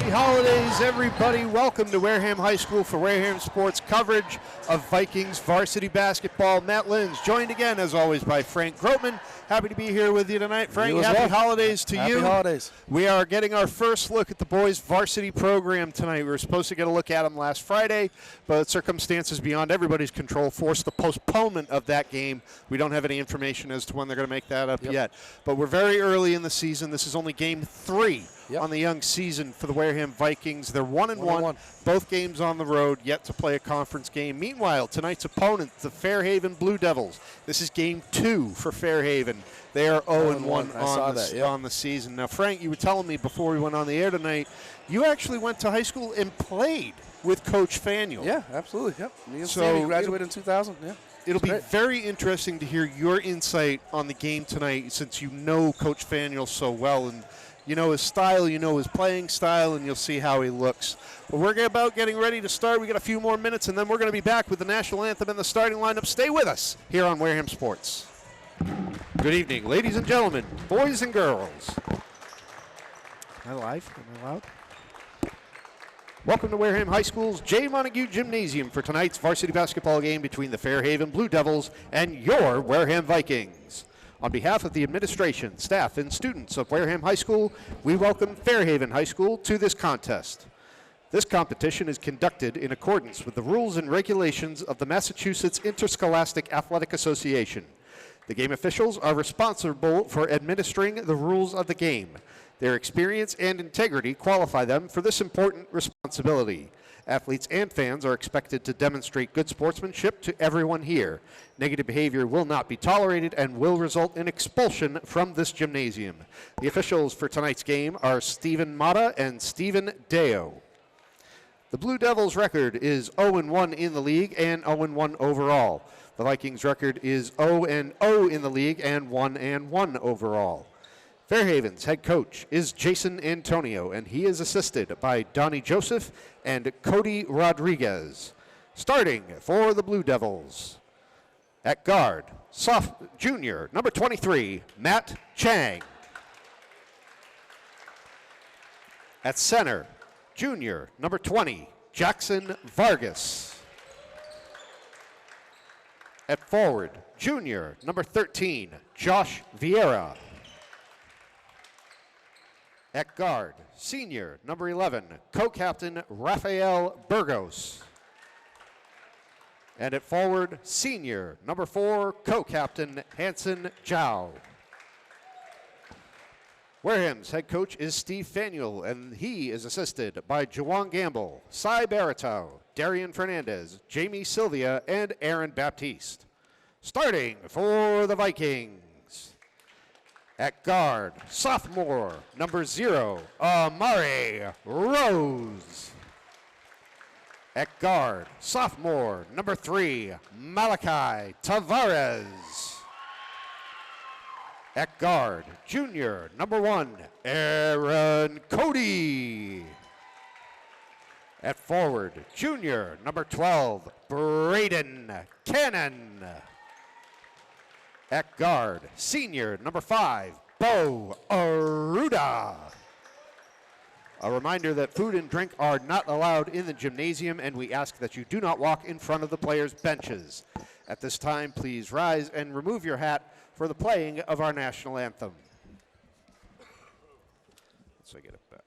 Happy holidays, everybody. Welcome to Wareham High School for Wareham Sports coverage of Vikings varsity basketball. Matt Lins, joined again, as always, by Frank Grotman. Happy to be here with you tonight. Frank, happy holidays to you. Happy holidays. We are getting our first look at the boys' varsity program tonight. We were supposed to get a look at them last Friday, but circumstances beyond everybody's control forced the postponement of that game. We don't have any information as to when they're going to make that up yet. But we're very early in the season. This is only game 3 on the young season for the Wareham Vikings. They're 1-1, both games on the road, yet to play a conference game. Meanwhile, tonight's opponent, the Fairhaven Blue Devils. This is game 2 for Fairhaven. They are 0-1 on the season. Now, Frank, you were telling me before we went on the air tonight, you actually went to high school and played with Coach Faniel. Yeah, absolutely. Yep. Me and Sammy graduated in 2000. Yeah. It'll be very interesting to hear your insight on the game tonight, since you know Coach Faniel so well, and you know his style, you know his playing style, and you'll see how he looks. But we're about getting ready to start. We got a few more minutes, and then we're going to be back with the national anthem and the starting lineup. Stay with us here on Wareham Sports. Good evening, ladies and gentlemen, boys and girls. Am I live? Am I loud? Welcome to Wareham High School's J. Montague Gymnasium for tonight's varsity basketball game between the Fairhaven Blue Devils and your Wareham Vikings. On behalf of the administration, staff, and students of Wareham High School, we welcome Fairhaven High School to this contest. This competition is conducted in accordance with the rules and regulations of the Massachusetts Interscholastic Athletic Association. The game officials are responsible for administering the rules of the game. Their experience and integrity qualify them for this important responsibility. Athletes and fans are expected to demonstrate good sportsmanship to everyone here. Negative behavior will not be tolerated and will result in expulsion from this gymnasium. The officials for tonight's game are Stephen Mata and Stephen Deo. The Blue Devils' record is 0-1 in the league and 0-1 overall. The Vikings' record is 0-0 in the league and 1-1 overall. Fairhaven's head coach is Jason Antonio, and he is assisted by Donnie Joseph and Cody Rodriguez. Starting for the Blue Devils, at guard, junior, number 23, Matt Chang. At center, junior, number 20, Jackson Vargas. At forward, junior, number 13, Josh Vieira. At guard, senior, number 11, co-captain Rafael Burgos. And at forward, senior, number 4, co-captain Hanson Zhao. Wareham's head coach is Steve Faniel, and he is assisted by Jawan Gamble, Cy Baratow, Darian Fernandez, Jamie Sylvia, and Aaron Baptiste. Starting for the Vikings. At guard, sophomore, number 0, Amari Rose. At guard, sophomore, number 3, Malachi Tavares. At guard, junior, number 1, Aaron Cody. At forward, junior, number 12, Braden Cannon. At guard, senior, number 5, Bo Aruda. A reminder that food and drink are not allowed in the gymnasium, and we ask that you do not walk in front of the players' benches. At this time, please rise and remove your hat for the playing of our national anthem. Let's get it back.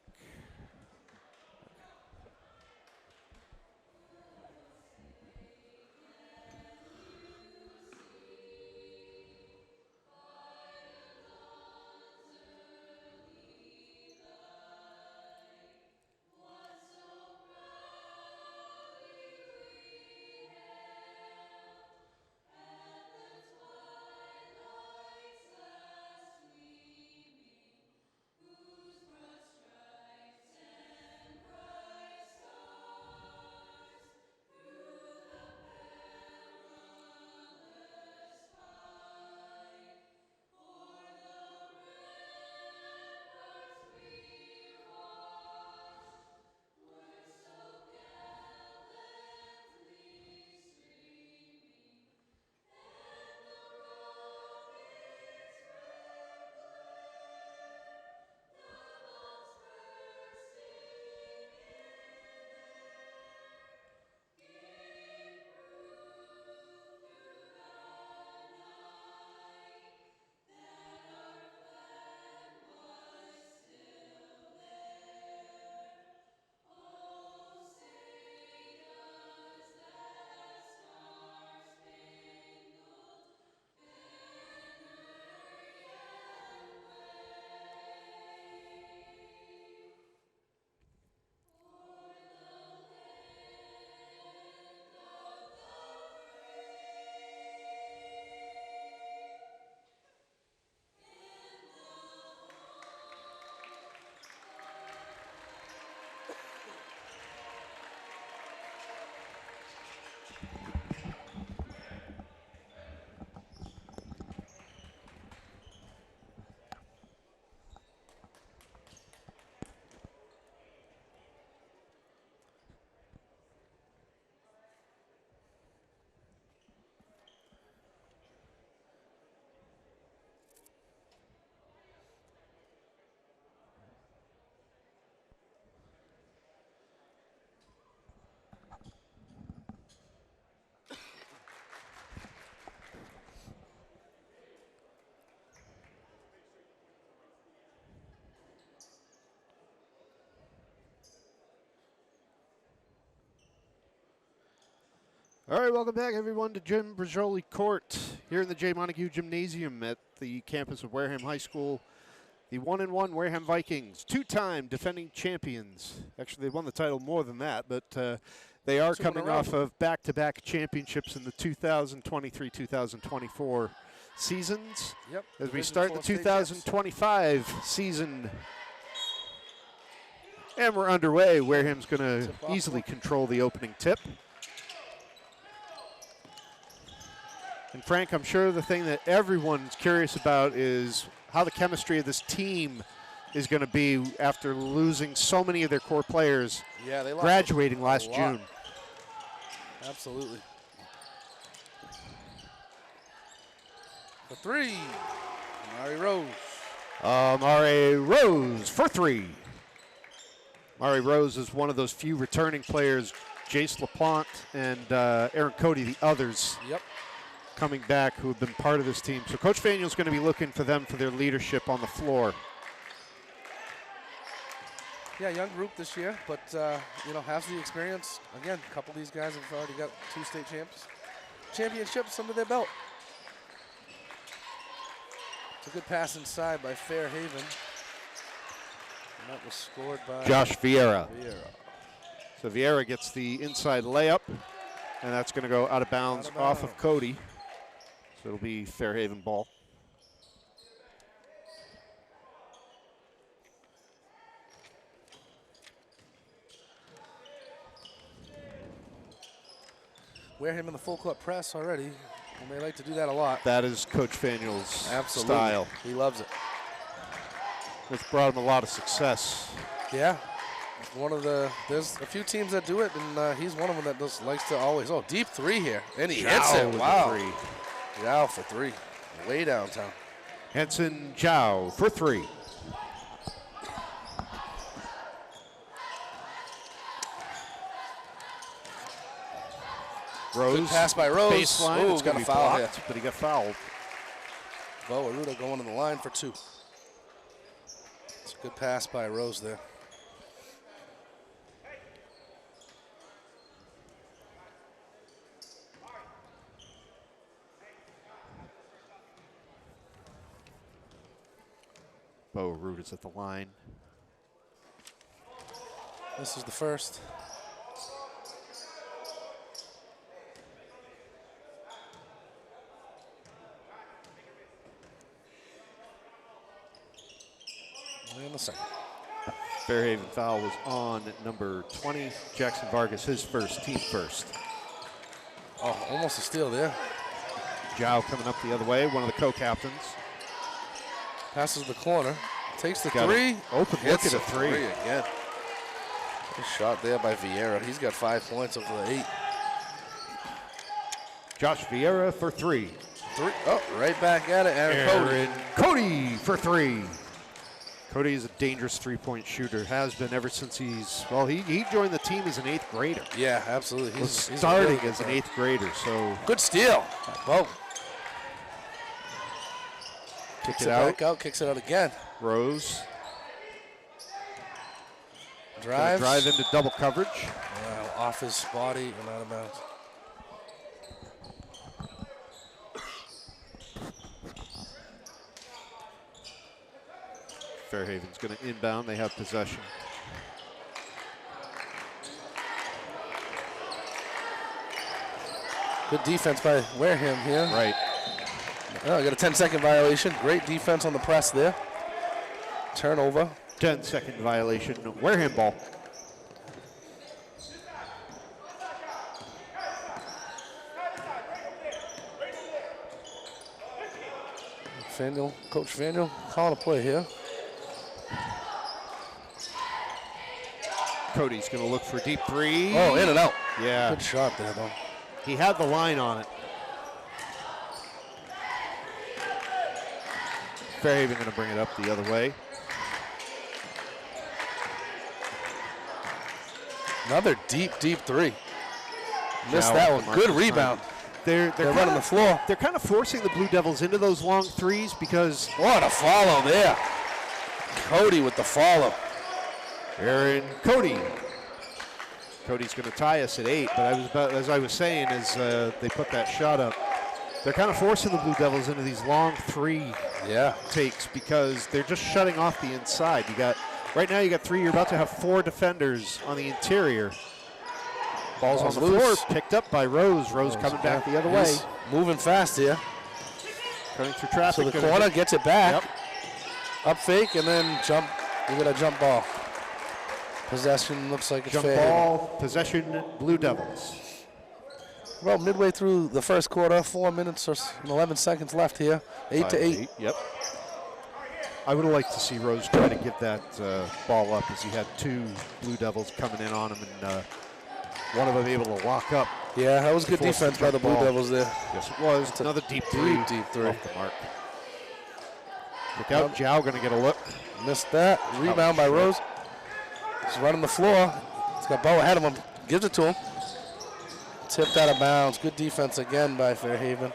All right, welcome back, everyone, to Jim Brajoli Court here in the J. Montague Gymnasium at the campus of Wareham High School. The 1-1 Wareham Vikings, two-time defending champions. Actually, they won the title more than that, but they are coming off of back-to-back championships in the 2023-2024 seasons. Yep. As we start the 2025 season, and we're underway. Wareham's going to easily control the opening tip. And Frank, I'm sure the thing that everyone's curious about is how the chemistry of this team is going to be after losing so many of their core players they graduating last June. Absolutely. For three, Mari Rose. Mari Rose for three. Mari Rose is one of those few returning players, Jace LaPlante and Aaron Cody, the others. Yep. Coming back who have been part of this team. So Coach Faniel's going to be looking for them for their leadership on the floor. Yeah, young group this year, but, has the experience. Again, a couple of these guys have already got 2 state championships under their belt. It's a good pass inside by Fairhaven. And that was scored by Josh Vieira. So Vieira gets the inside layup, and that's going to go out of bounds off of Cody. So it'll be Fairhaven ball. Wareham in the full court press already, and they like to do that a lot. That is Coach Faniel's style. He loves it. It's brought him a lot of success. Yeah. There's a few teams that do it, and he's one of them that just likes to always, deep three here. And he hits it. Wow. Zhao for three. Way downtown. Henson Zhao for three. Rose. Good pass by Rose. Baseline. Ooh, it's got a foul here. But he got fouled. Bo Aruda going to the line for 2. It's a good pass by Rose there. Bo Aruda's at the line. This is the first. And the second. Fairhaven foul was on number 20, Jackson Vargas, his first, team first. Oh, almost a steal there. Zhao coming up the other way, one of the co-captains. Passes the corner, takes the Got three. Open look at a three. Again. Good shot there by Vieira. He's got 5 points over the 8. Josh Vieira for three. Right back at it, Aaron Cody for three. Cody is a dangerous three-point shooter, has been ever since he joined the team as an 8th grader. Yeah, absolutely. He's starting as an 8th grader, so. Good steal. Bo. Kicks it out. Back out, kicks it out again. Rose. Drives. Drive into double coverage. Off his body and out of bounds. Fairhaven's going to inbound. They have possession. Good defense by Wareham here. Right. I got a 10-second violation. Great defense on the press there. Turnover. 10-second violation. Wareham ball. Coach Faniel calling a play here. Cody's going to look for a deep three. Oh, in and out. Yeah. Good shot there, though. He had the line on it. Fairhaven going to bring it up the other way. Another deep three. Missed that one. Good rebound. They're running the floor. They're kind of forcing the Blue Devils into those long threes because. What a follow there. Cody with the follow. Aaron Cody. Cody's going to tie us at 8, but as I was saying, as they put that shot up, they're kind of forcing the Blue Devils into these long 3 takes because they're just shutting off the inside. Right now you got 3. You're about to have 4 defenders on the interior. Ball's on the floor, picked up by Rose. Rose coming back the other way. Moving fast here. Cutting through traffic. So the corner gets it back. Up fake and then jump. You get a jump ball. Possession looks like it's jump fair. Ball, possession, Blue Devils. Well, midway through the first quarter, 4 minutes or 11 seconds left here. 8-8. Yep. I would have liked to see Rose try to give that ball up as he had 2 Blue Devils coming in on him and one of them able to lock up. Yeah, that was good defense by the Blue Devils there. Yes, it was. It's another deep 3. Deep 3. Off the mark. Look out, Zhao going to get a look. Missed that. Rebound by Rose. He's running the floor. He's got Bo ahead of him. Gives it to him. Tipped out of bounds. Good defense again by Fairhaven.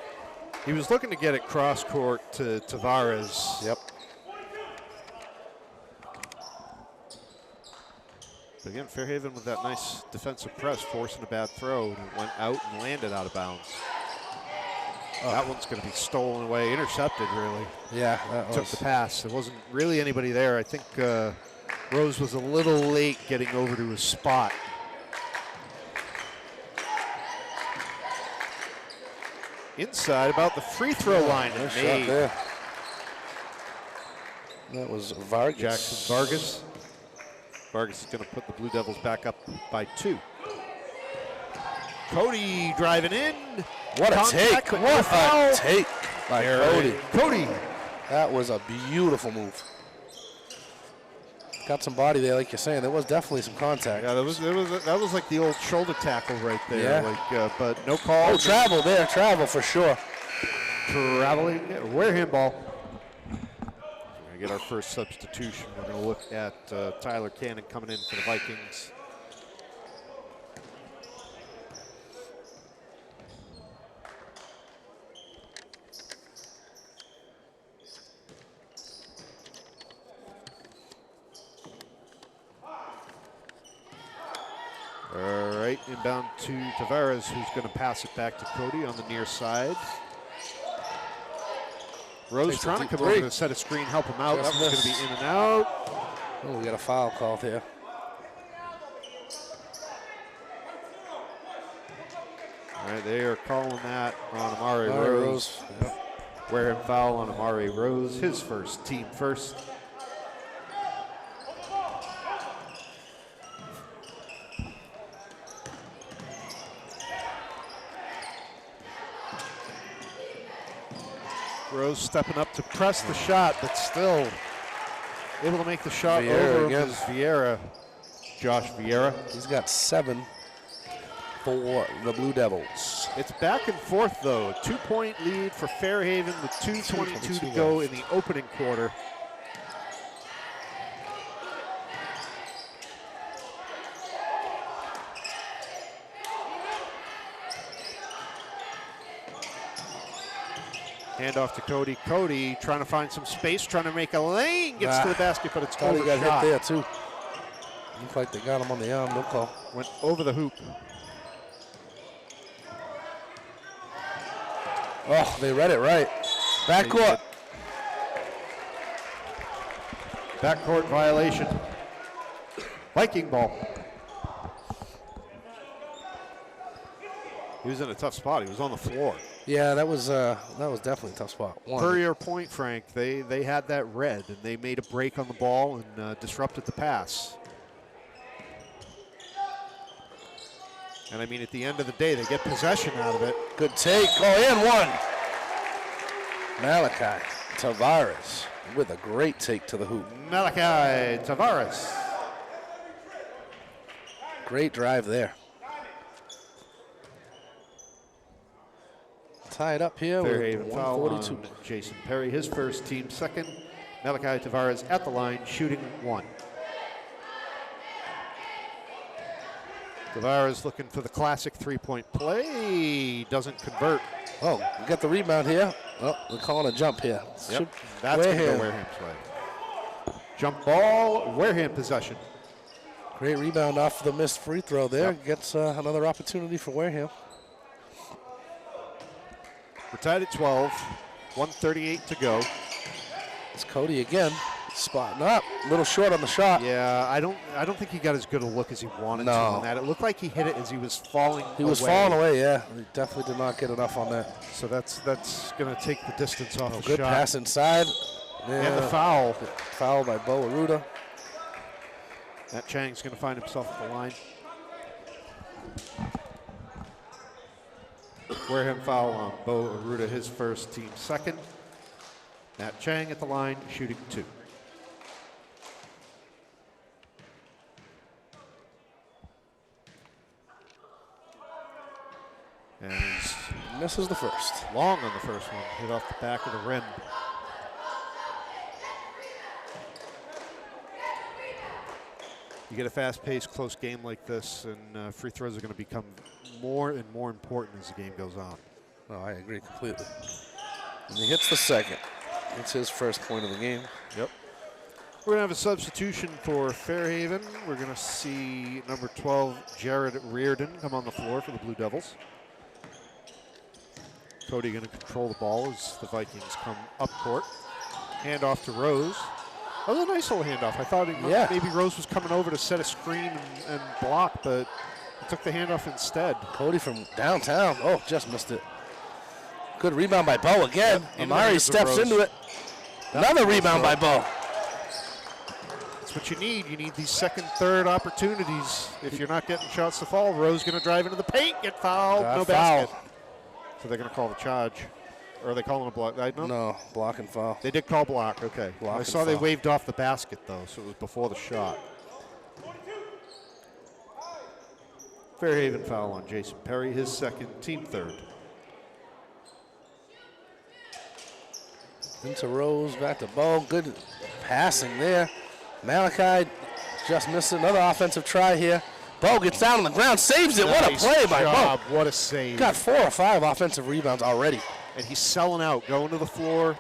He was looking to get it cross court to Tavares. Yep. But again, Fairhaven with that nice defensive press, forcing a bad throw, and it went out and landed out of bounds. That one's going to be stolen away, intercepted really. Yeah, that took the pass. There wasn't really anybody there. I think Rose was a little late getting over to his spot. Inside about the free throw line. Nice shot there. That was Vargas. Jackson Vargas. Vargas is going to put the Blue Devils back up by 2. Cody driving in. What a take. What a take by Cody. Cody. That was a beautiful move. Got some body there, like you're saying. There was definitely some contact. Yeah, that was like the old shoulder tackle right there. Yeah. But no call. Oh, travel there. Travel for sure. Traveling. Wareham ball. We're going to get our first substitution. We're going to look at Tyler Cannon coming in for the Vikings. All right, inbound to Tavares, who's going to pass it back to Cody on the near side. Rose trying to come over to set a screen, help him out. That one's going to be in and out. Oh, we got a foul called here. All right, they are calling that on Amari Rose. Yep. Wareham foul on Amari Rose, his first, team first. Rose stepping up to press the shot, but still able to make the shot over against Vieira. Josh Vieira. He's got 7 for the Blue Devils. It's back and forth, though. 2-point lead for Fairhaven with 2:22 to go in the opening quarter. Handoff to Cody. Cody trying to find some space, trying to make a lane. Gets to the basket, but it's Cody got overshot. hit there, too. Looks like they got him on the arm. No call. Went over the hoop. Oh, they read it right. Backcourt. Backcourt violation. Viking ball. He was in a tough spot. He was on the floor. Yeah, that was definitely a tough spot. Per your point, Frank, they had that red, and they made a break on the ball and disrupted the pass. And I mean, at the end of the day, they get possession out of it. Good take. Oh, and one. Malachi Tavares with a great take to the hoop. Malachi Tavares. Great drive there. Tied up here Fairhaven with foul 142. on Jason Perry, his first, team second. Malachi Tavares at the line, shooting 1. Tavares looking for the classic three-point play. Doesn't convert. Oh, we got the rebound here. Oh, they're calling a jump here. Yep, that's going to go Wareham's way. Jump ball, Wareham possession. Great rebound off the missed free throw there. Yep. Gets another opportunity for Wareham. We're tied at 12. 1:38 to go. It's Cody again, spotting up. A little short on the shot. Yeah, I don't think he got as good a look as he wanted to on that. It looked like he hit it as he was falling away. He was falling away, yeah. He definitely did not get enough on that. So that's going to take the distance off the good shot. Pass inside. Yeah. And the foul. Foul by Bo Aruda. Matt Chang's going to find himself at the line. Wareham foul on Bo Aruda, his first, team second. Matt Chang at the line, shooting 2. And he misses the first. Long on the first one, hit off the back of the rim. You get a fast-paced, close game like this, and free throws are going to become more and more important as the game goes on. Oh, I agree completely. And he hits the second. It's his first point of the game. Yep. We're going to have a substitution for Fairhaven. We're going to see number 12, Jared Reardon, come on the floor for the Blue Devils. Cody going to control the ball as the Vikings come up court. Hand off to Rose. That was a nice little handoff. I thought maybe Rose was coming over to set a screen and block, but he took the handoff instead. Cody from downtown. Oh, just missed it. Good rebound by Bo again. Yep, Amari steps into it. Another rebound by Bo. That's what you need. You need these second, third opportunities. If you're not getting shots to fall, Rose going to drive into the paint, get fouled, no basket. So they're going to call the charge. Or are they calling a block? No, block and foul. They did call block, okay. I saw they waved off the basket, though, so it was before the shot. Fairhaven foul on Jason Perry, his second, team third. Into Rose, back to Bo. Good passing there. Malachi just missed another offensive try here. Bo gets down on the ground, saves it. Nice. What a play by Bo. What a save. Got 4 or 5 offensive rebounds already. And he's selling out, going to the floor.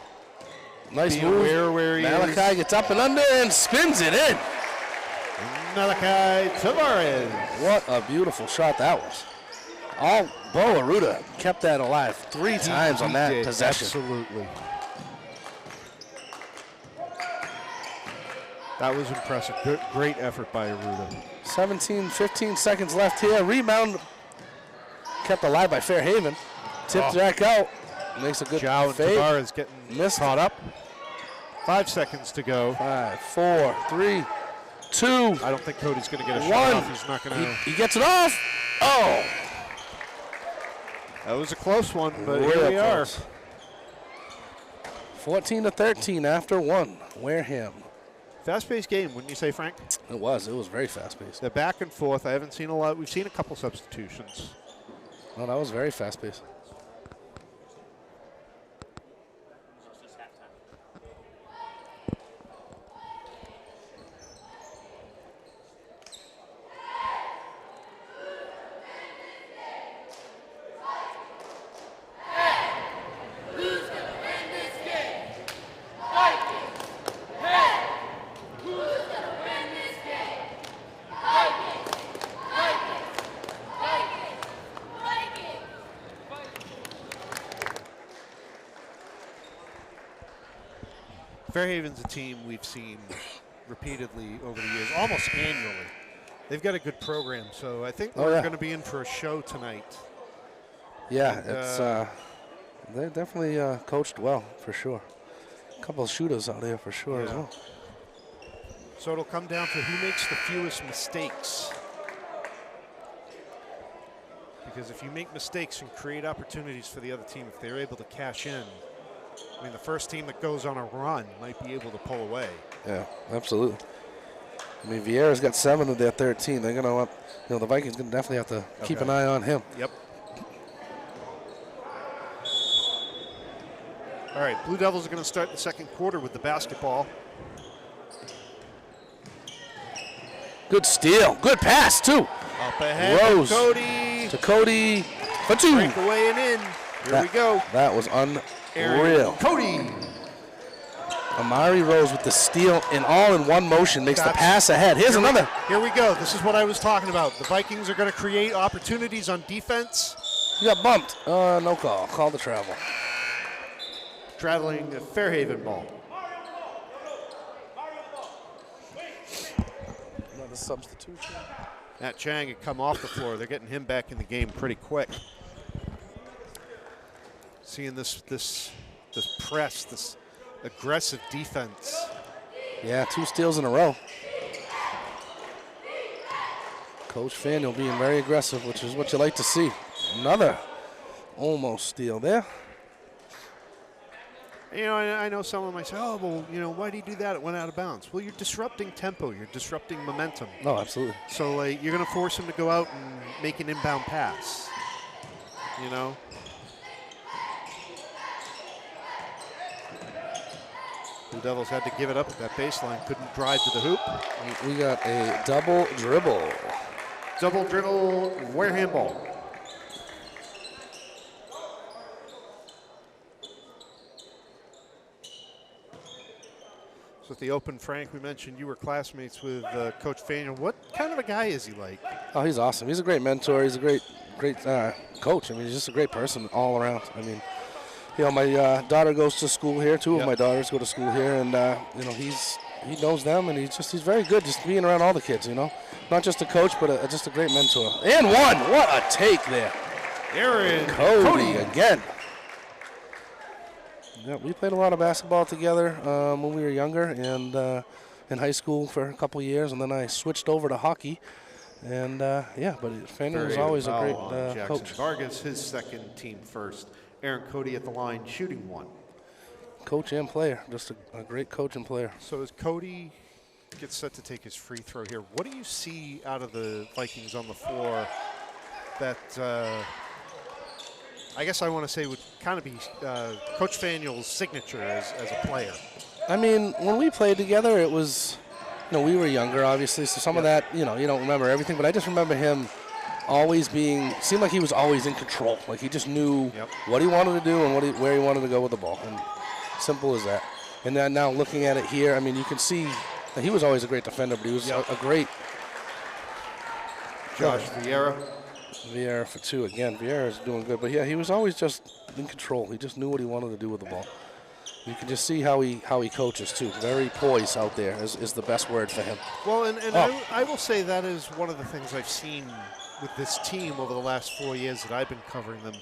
Nice move. Where he Malachi gets up and under and spins it in. Malachi Tavares. What a beautiful shot that was. All Bo Aruda kept that alive 3 times on that possession. Absolutely. That was impressive. Great effort by Aruda. 15 seconds left here. Rebound kept alive by Fairhaven. Tipped back out. Makes a good Jow and fade. Tavares getting caught up. 5 seconds to go. 5, 4, 3, 2. I don't think Cody's going to get a shot off. He's not going to. He gets it off. Oh. That was a close one, but here we are. 14-13 after 1. Wareham. Fast-paced game, wouldn't you say, Frank? It was. It was very fast-paced. They're back and forth. I haven't seen a lot. We've seen a couple substitutions. Oh, that was very fast-paced. Fairhaven's a team we've seen repeatedly over the years, almost annually. They've got a good program, so I think we're going to be in for a show tonight. Yeah, it's they're definitely coached well, for sure. A couple of shooters out there for sure as well. So it'll come down to who makes the fewest mistakes. Because if you make mistakes and create opportunities for the other team, if they're able to cash in, I mean, the first team that goes on a run might be able to pull away. Yeah, absolutely. I mean, Vieira's got 7 of their 13. They're going to, the Vikings going to definitely have to keep an eye on him. Yep. All right, Blue Devils are going to start the second quarter with the basketball. Good steal. Good pass, too. Up ahead, Rose Cody. To Cody for 2. Breakaway and in. Here we go. That was unreal. Cody. Amari Rose with the steal and all in one motion makes the pass ahead. Here's another. Here we go. This is what I was talking about. The Vikings are going to create opportunities on defense. He got bumped. No call. Call the travel. Traveling a Fairhaven ball. Another substitution. Matt Chang had come off the floor. They're getting him back in the game pretty quick. Seeing this press, this aggressive defense. Yeah, 2 steals in a row. Coach Faneuil being very aggressive, which is what you like to see. Another almost steal there. You know, I know someone might say, oh, well, you know, why did he do that? It went out of bounds. Well, you're disrupting tempo. You're disrupting momentum. Oh, absolutely. So, like, you're going to force him to go out and make an inbound pass, you know? Blue Devils had to give it up at that baseline. Couldn't drive to the hoop. We got a double dribble. Double dribble, Wareham ball. So at the Open, Frank, we mentioned you were classmates with Coach Faneuil. What kind of a guy is he like? Oh, he's awesome. He's a great mentor. He's a great coach. I mean, he's just a great person all around. I mean, you know, my daughter goes to school here. 2 of my daughters go to school here, and you know, he knows them, and he's very good just being around all the kids. You know, not just a coach, but just a great mentor. And one, what a take there, Aaron Cody again. Yeah, we played a lot of basketball together when we were younger, and in high school for a couple years, and then I switched over to hockey. And yeah, but Faneuil was always a great coach. Vargas, his second team first. Aaron Cody at the line, shooting 1. Coach and player, just a great coach and player. So as Cody gets set to take his free throw here, what do you see out of the Vikings on the floor that I guess I want to say would kind of be Coach Faneuil's signature as a player? I mean, when we played together, it was, you know, we were younger, obviously, so some of that, you know, you don't remember everything, but I just remember him always seemed like he was always in control. Like he just knew what he wanted to do and where he wanted to go with the ball. And simple as that. And then now looking at it here, I mean, you can see that he was always a great defender, but he was a great. Josh Vieira. Vieira for 2 again. Vieira is doing good, but yeah, he was always just in control. He just knew what he wanted to do with the ball. You can just see how he coaches too. Very poised out there is the best word for him. Well, and I will say that is one of the things I've seen with this team over the last 4 years that I've been covering them.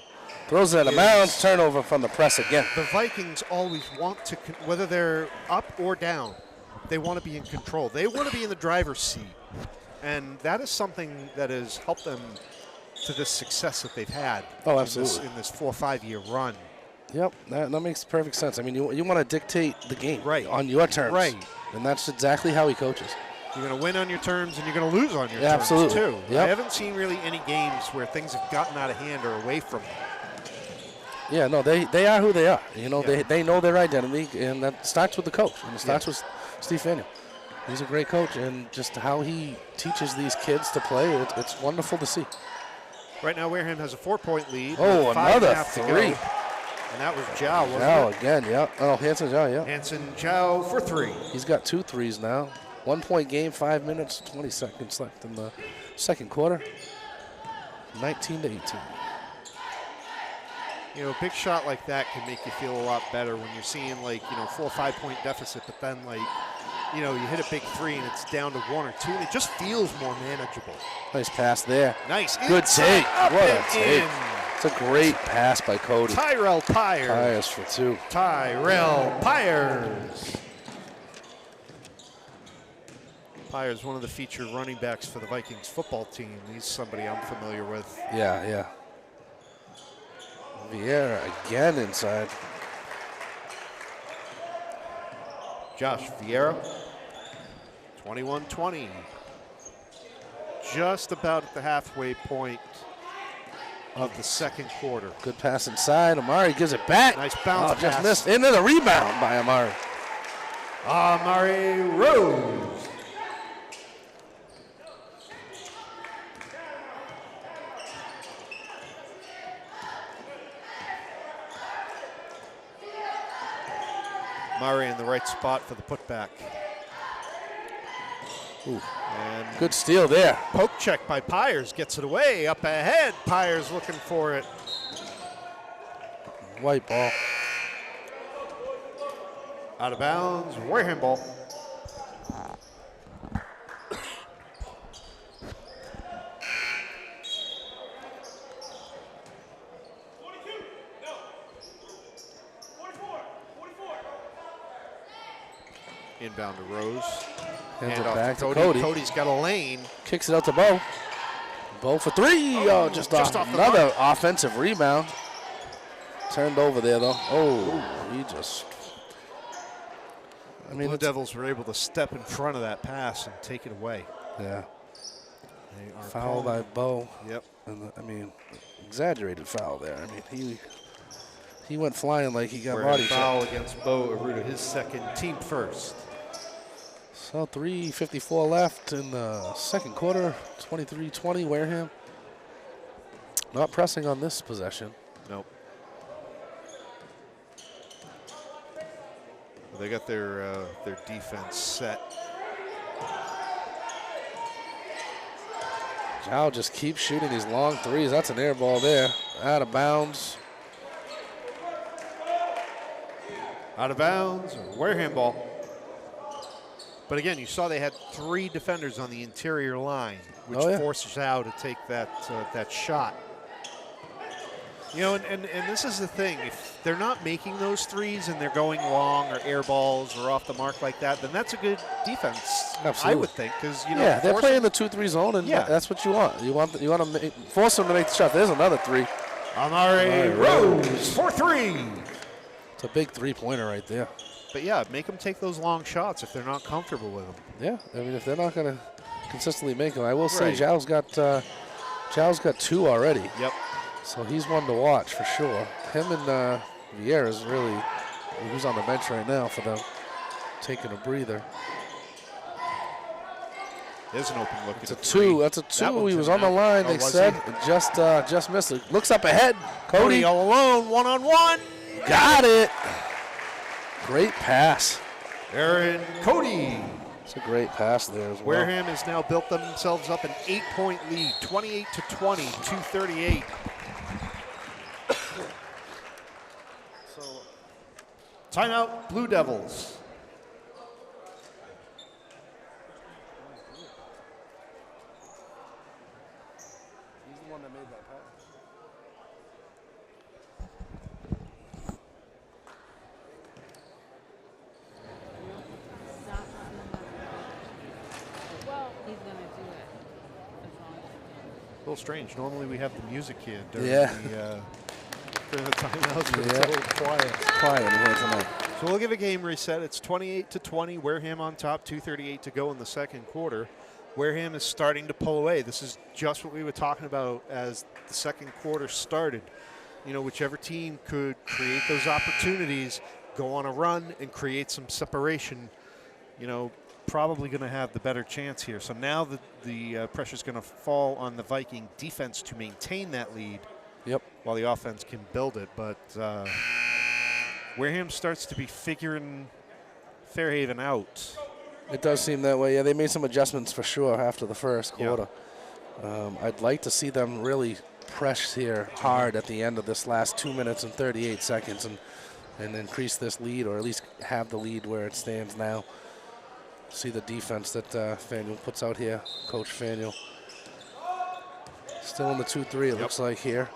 Throws it out of bounds, turnover from the press again. The Vikings always want to, whether they're up or down, they want to be in control. They want to be in the driver's seat. And that is something that has helped them to this success that they've had in this 4 or 5 year run. Yep, that makes perfect sense. I mean, you want to dictate the game on your terms. Right. And that's exactly how he coaches. You're going to win on your terms, and you're going to lose on your terms, too. Yep. I haven't seen really any games where things have gotten out of hand or away from them. Yeah, no, they are who they are. You know, they know their identity, and that starts with the coach, and it starts with Steve Faneuil. He's a great coach, and just how he teaches these kids to play, it's wonderful to see. Right now, Wareham has a 4-point lead. Oh, another 3. And that was Zhao, wasn't it? Zhao again, yeah. Oh, Hanson Zhao, yeah. Hanson Zhao for 3. He's got 2 threes now. 1-point game, 5 minutes, 20 seconds left in the second quarter. 19-18. You know, a big shot like that can make you feel a lot better when you're seeing, like, you know, 4 or 5 point deficit, but then, like, you know, you hit a big 3 and it's down to 1 or 2, and it just feels more manageable. Nice pass there. Nice. Good take. What a take. It's a great pass by Cody. Tyrell Pyers. Pyers for 2. Tyrell Pyers. Pyers, one of the featured running backs for the Vikings football team. He's somebody I'm familiar with. Yeah. Vieira again inside. Josh Vieira, 21-20. Just about at the halfway point of the second quarter. Good pass inside. Amari gives it back. Nice bounce pass. Just missed. Into the rebound by Amari. Amari Rose. Murray in the right spot for the putback. Ooh. And Good steal there. poke check by Pyers. Gets it away. Up ahead. Pyers looking for it. White ball. Out of bounds. Wareham ball. Inbound to Rose. Hands it off back to Cody. Cody. Cody's got a lane. Kicks it out to Bo. Bo for three. Oh, just off the another offensive rebound. Turned over there, though. Oh, he just... I mean, Blue Devils were able to step in front of that pass and take it away. Yeah. They are Foul by Bo. Yep. And I mean, exaggerated foul there. I mean, he went flying like he got We're body foul checked. against Bo Aruda, his second, team first. So 3:54 left in the second quarter. 23-20 Wareham. Not pressing on this possession. Nope. They got their defense set. Zhao just keeps shooting these long threes. That's an air ball there. Out of bounds. Out of bounds, Wareham ball. But again, you saw they had 3 defenders on the interior line, which forces Zhao to take that shot. You know, and this is the thing. If they're not making those threes and they're going long or air balls or off the mark like that, then that's a good defense. Absolutely. I would think, because yeah, they're playing the 2-3 zone, and that's what you want. You want to force them to make the shot. There's another three. Amari Rose for 3. It's a big three-pointer right there. But yeah, make them take those long shots if they're not comfortable with them. Yeah, I mean, if they're not going to consistently make them, I will say Right. Zhao's got 2 already. Yep. So he's one to watch for sure. Him and Vieira's really, who's on the bench right now for them, taking a breather. There's an open look. It's a 2. That's a 2. He was on the line, they said. Just missed it. Looks up ahead. Cody all alone, one-on-one. got it. Great pass. Aaron Cody. It's a great pass there as well. Wareham has now built themselves up an 8-point lead, 28-20, 2:38. Timeout, Blue Devils. He's the one that made that pass. Well, he's going to do it as long as he can. A little strange. Normally we have the music here during the timeouts, but it's a little quiet. Quiet here tonight. So we'll give a game reset. It's 28-20. Wareham on top, 2:38 to go in the second quarter. Wareham is starting to pull away. This is just what we were talking about as the second quarter started. You know, whichever team could create those opportunities, go on a run, and create some separation, you know, probably going to have the better chance here. So now the pressure is going to fall on the Viking defense to maintain that lead. Yep. While the offense can build it. But Wareham starts to be figuring Fairhaven out. It does seem that way. Yeah, they made some adjustments for sure after the first quarter. I'd like to see them really press here hard at the end of this last 2 minutes and 38 seconds and increase this lead, or at least have the lead where it stands now. See the defense that Faneuil puts out here, Coach Faneuil. Still in the 2-3, it looks like here.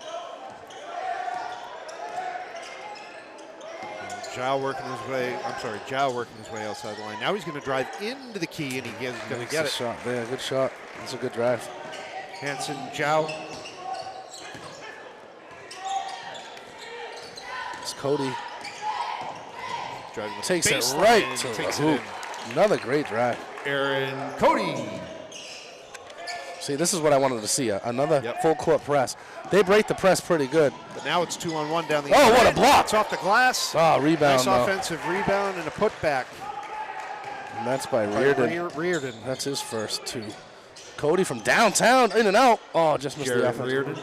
Zhao working his way outside the line. Now he's going to drive into the key, and he's going to get it. Shot there, good shot. It's a good drive. Hanson, Zhao. It's Cody. Driving with Takes it baseline, right to the takes it hoop. in. Another great drive. Aaron Cody. See, this is what I wanted to see, another full court press. They break the press pretty good. But now it's 2-on-1 down the what a block. It's off the glass. Oh, rebound. Nice offensive rebound and a putback. And that's by Reardon. Reardon. That's his first 2. Cody from downtown, in and out. Oh, just missed the offense. Reardon.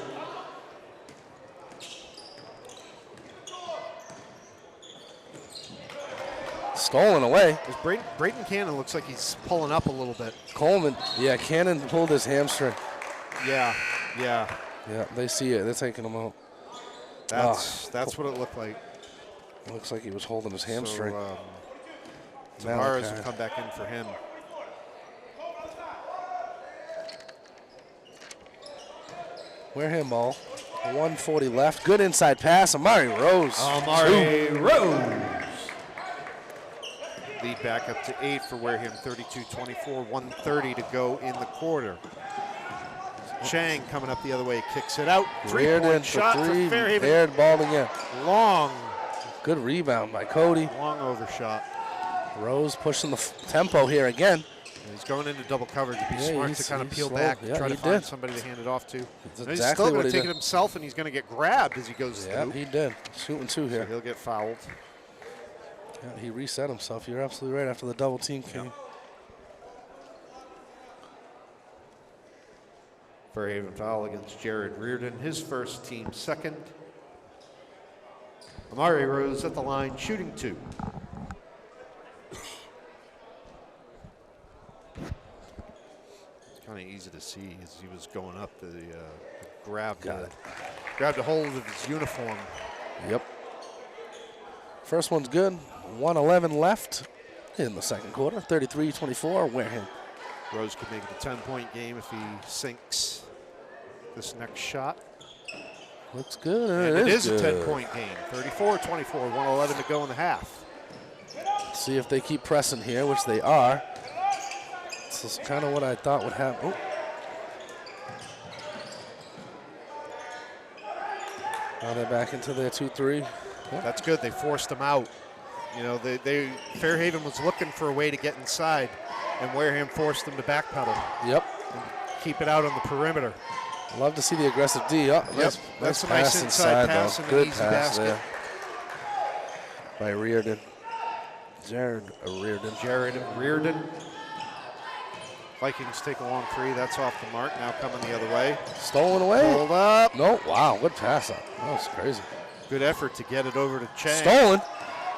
Stolen away. Brayton Cannon looks like he's pulling up a little bit. Coleman, yeah, Cannon pulled his hamstring. Yeah. Yeah, they see it. They're taking him out. That's what it looked like. Looks like he was holding his hamstring. So Tavares will come back in for him. Wareham ball. 1:40 left. Good inside pass. Amari Rose. Rose. Lead back up to 8 for Wareham. 32-24. 1:30 to go in the quarter. Chang coming up the other way, kicks it out. Three-point shot for Fairhaven. Aired ball again. Long. Good rebound by Cody. Long overshot. Rose pushing the tempo here again. He's going into double coverage. It'd be smart to kind of peel back and try to find somebody to hand it off to. He's still going to take it himself, and he's going to get grabbed as he goes through. Yeah, he did. Shooting 2 here. So he'll get fouled. Yeah, he reset himself. You're absolutely right after the double team came. Yep. Fairhaven foul against Jared Reardon, his first, team second. Amari Rose at the line, shooting 2. It's kind of easy to see as he was going up. Grabbed a hold of his uniform. Yep. First one's good. 1:11 left in the second quarter. 33-24. Wareham. Rose could make it a 10-point game if he sinks this next shot. Looks good. And it is a 10-point game. 34-24, 1:11 to go in the half. See if they keep pressing here, which they are. This is kind of what I thought would happen. Oh. Now they're back into their 2-3. Oh. That's good. They forced them out. You know, Fairhaven was looking for a way to get inside, and Wareham forced them to backpedal. Yep. And keep it out on the perimeter. Love to see the aggressive D. Oh, that's a nice inside pass and an easy basket. There by Reardon. Jared Reardon. Vikings take a long 3. That's off the mark. Now coming the other way. Stolen away. Hold up. No. Wow. Good pass up. That was crazy. Good effort to get it over to Chang. Stolen.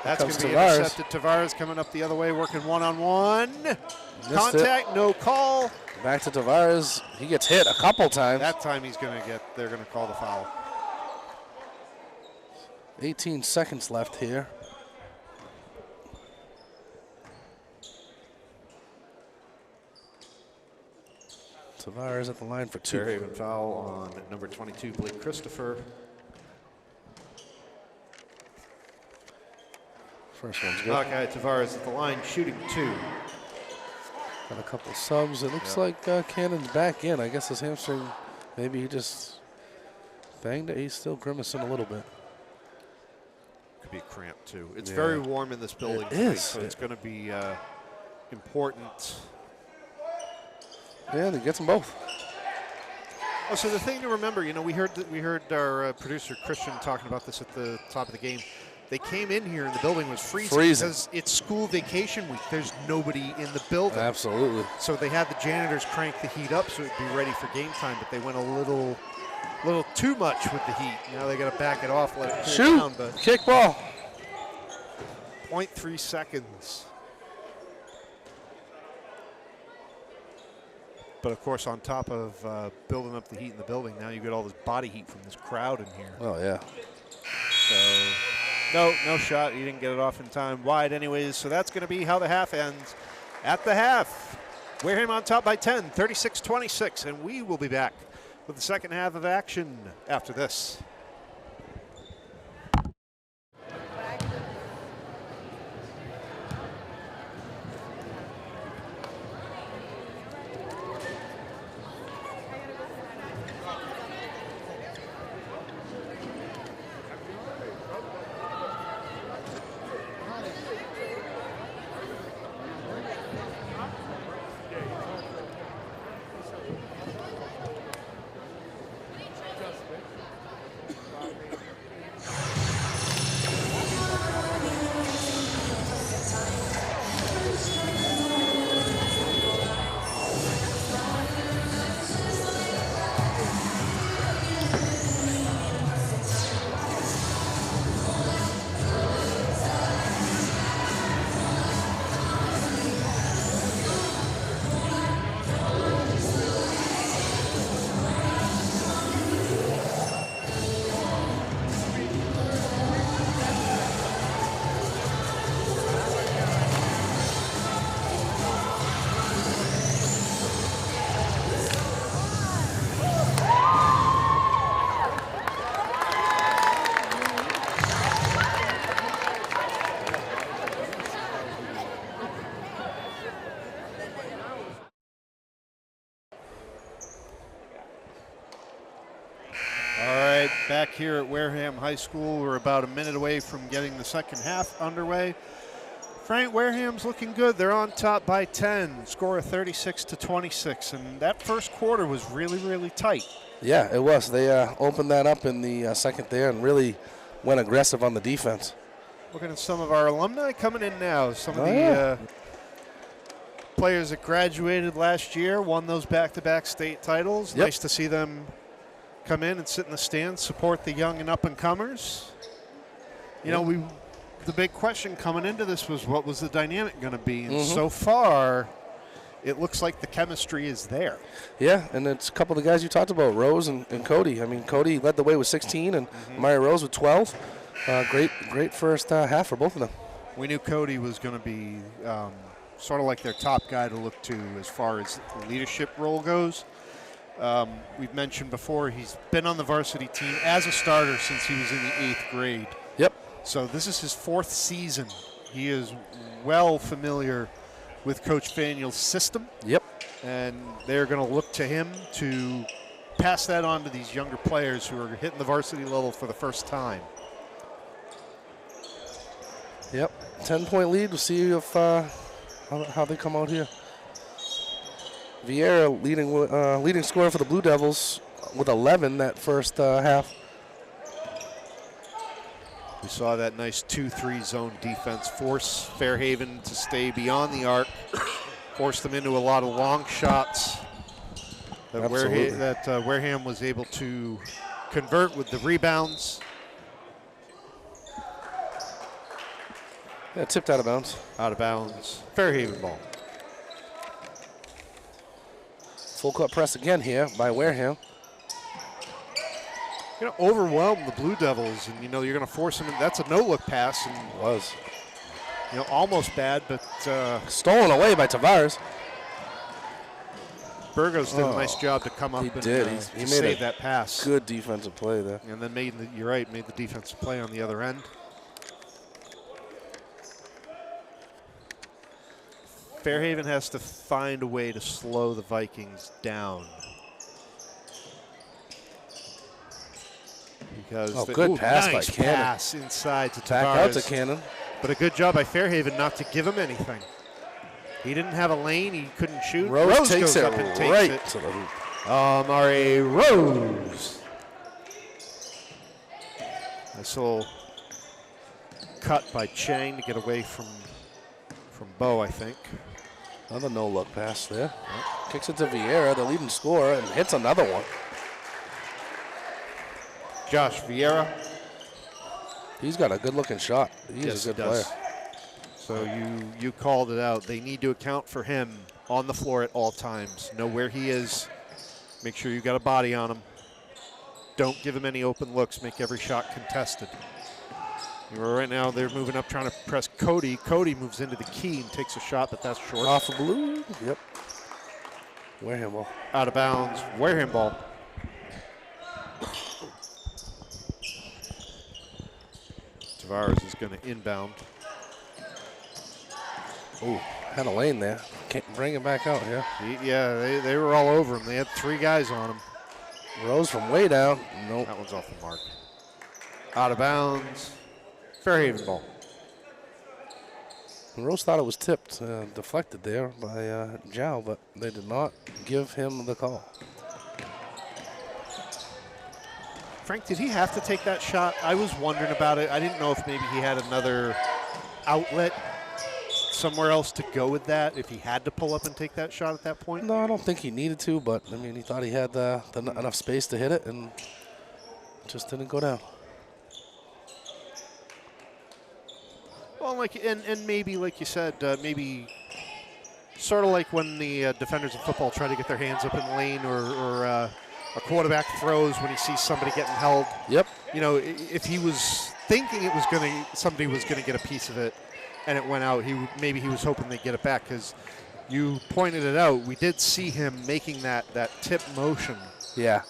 That's going to be intercepted. Tavares coming up the other way, working one-on-one. Contact, no call. Back to Tavares. He gets hit a couple times. That time they're going to call the foul. 18 seconds left here. Tavares at the line for 2. Fairhaven foul on number 22, Blake Christopher. First one's good. Malachi Tavares at the line, shooting 2. Got a couple subs. It looks like Cannon's back in. I guess his hamstring, maybe he just banged it. He's still grimacing a little bit. Could be a cramp, too. It's very warm in this building today, so it's going to be important. Yeah, they get them both. Oh, so the thing to remember, you know, we heard our producer Christian talking about this at the top of the game. They came in here and the building was freezing because it's school vacation week. There's nobody in the building. Absolutely. So they had the janitors crank the heat up so it'd be ready for game time, but they went a little too much with the heat. Now they got to back it off, let it cool down. But kick ball. 0.3 seconds. But of course, on top of building up the heat in the building, now you get all this body heat from this crowd in here. Oh yeah. So no shot. He didn't get it off in time. Wide anyways. So that's going to be how the half ends. At the half, Wareham on top by 10, 36-26, and we will be back with the second half of action after this. here at Wareham High School. We're about a minute away from getting the second half underway. Frank, Wareham's looking good. They're on top by 10, score of 36-26, and that first quarter was really, really tight. Yeah, it was. They opened that up in the second there and really went aggressive on the defense. Looking at some of our alumni coming in now. Some of the players that graduated last year, won those back-to-back state titles. Yep. Nice to see them come in and sit in the stands, support the young and up-and-comers. You know, the big question coming into this was what was the dynamic going to be, and so far it looks like the chemistry is there. Yeah, and it's a couple of the guys you talked about, Rose and Cody. I mean, Cody led the way with 16 and Maya Rose with 12. Great first half for both of them. We knew Cody was going to be sort of like their top guy to look to as far as the leadership role goes. We've mentioned before he's been on the varsity team as a starter since he was in the 8th grade. Yep. So this is his 4th season. He is well familiar with Coach Faniel's system. Yep. And they're going to look to him to pass that on to these younger players who are hitting the varsity level for the first time. Yep. 10-point lead. We'll see if how they come out here. Vieira leading scorer for the Blue Devils with 11 that first half. We saw that nice 2-3 zone defense force Fairhaven to stay beyond the arc, force them into a lot of long shots that Wareham was able to convert with the rebounds. Yeah, tipped out of bounds. Out of bounds. Fairhaven ball. Full court press again here by Wareham. You're going to overwhelm the Blue Devils, and you know you're going to force them. That's a no-look pass, and Was. You know, almost bad, but Stolen away by Tavares. Burgos did a nice job to come up He and did. He made save that pass. Good defensive play there. And then made the defensive play on the other end. Fairhaven has to find a way to slow the Vikings down. Because good pass by nice Cannon. Pass inside to Back out Tavares. to Cannon. But a good job by Fairhaven not to give him anything. He didn't have a lane. He couldn't shoot. Rose takes goes it up and takes right it. to the hoop. Murray Rose. Nice little cut by Chang to get away from Bo, I think. Another no-look pass there. Kicks it to Vieira, the leading scorer, and hits another one. Josh Vieira. He's got a good-looking shot. He's a good player. So you called it out. They need to account for him on the floor at all times. Know where he is. Make sure you got a body on him. Don't give him any open looks. Make every shot contested. Right now they're moving up trying to press Cody. Cody moves into the key and takes a shot, but that's short. Off of blue. Yep. Wareham ball. Out of bounds. Wareham ball. Tavares is going to inbound. Ooh, had a lane there. Can't bring it back out here. Yeah, they were all over him. They had 3 guys on him. Rose from way down. Nope. That one's off the mark. Out of bounds. Fairhaven ball. Rose thought it was tipped, deflected there by Zhao, but they did not give him the call. Frank, did he have to take that shot? I was wondering about it. I didn't know if maybe he had another outlet somewhere else to go with that, if he had to pull up and take that shot at that point. No, I don't think he needed to, but, I mean, he thought he had enough space to hit it and just didn't go down. Well, and maybe, like you said, maybe sort of like when the defenders in football try to get their hands up in the lane or a quarterback throws when he sees somebody getting held. Yep. You know, if he was thinking somebody was going to get a piece of it and it went out, maybe he was hoping they'd get it back, because you pointed it out. We did see him making that tip motion. Yeah.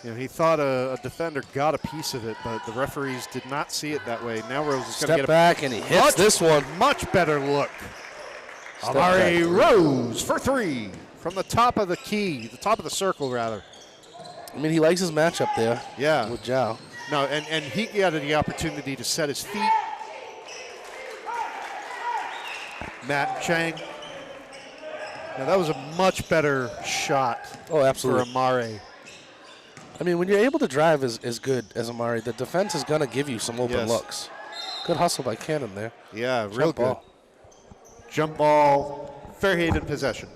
You know, he thought a defender got a piece of it, but the referees did not see it that way. Now Rose is going to get back, and he hits this one. Much better look. Step Amari back. Rose for 3 from the top of the key, the top of the circle, rather. I mean, he likes his matchup there. Yeah. With Zhao. No, and he got the opportunity to set his feet. Matt Chang. Now that was a much better shot absolutely. for Amare. I mean, when you're able to drive as good as Amari, the defense is going to give you some open looks. Good hustle by Cannon there. Yeah, real good. Ball. Jump ball, Fairhaven possession.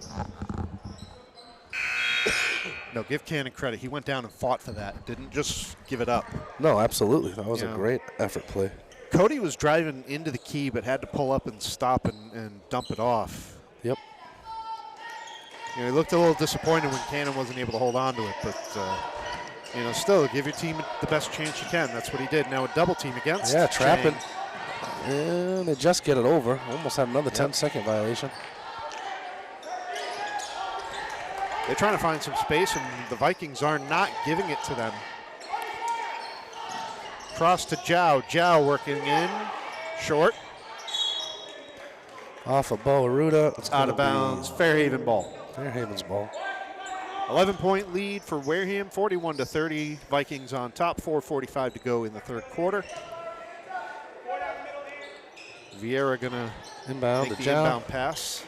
No, give Cannon credit. He went down and fought for that. Didn't just give it up. No, absolutely. That was a great effort play. Cody was driving into the key but had to pull up and stop and dump it off. Yep. He looked a little disappointed when Cannon wasn't able to hold on to it, but still give your team the best chance you can. That's what he did. Now a double team against trapping. Chang. And they just get it over. Almost had another 10-second violation. They're trying to find some space, and the Vikings are not giving it to them. Cross to Zhao. Zhao working in. Short. Off of Bo Aruda. It's out of bounds. Fairhaven ball. Fairhaven's ball. 11-point lead for Wareham, 41-30. Vikings on top, 4:45 to go in the third quarter. Vieira gonna inbound make the Zhao. Inbound pass.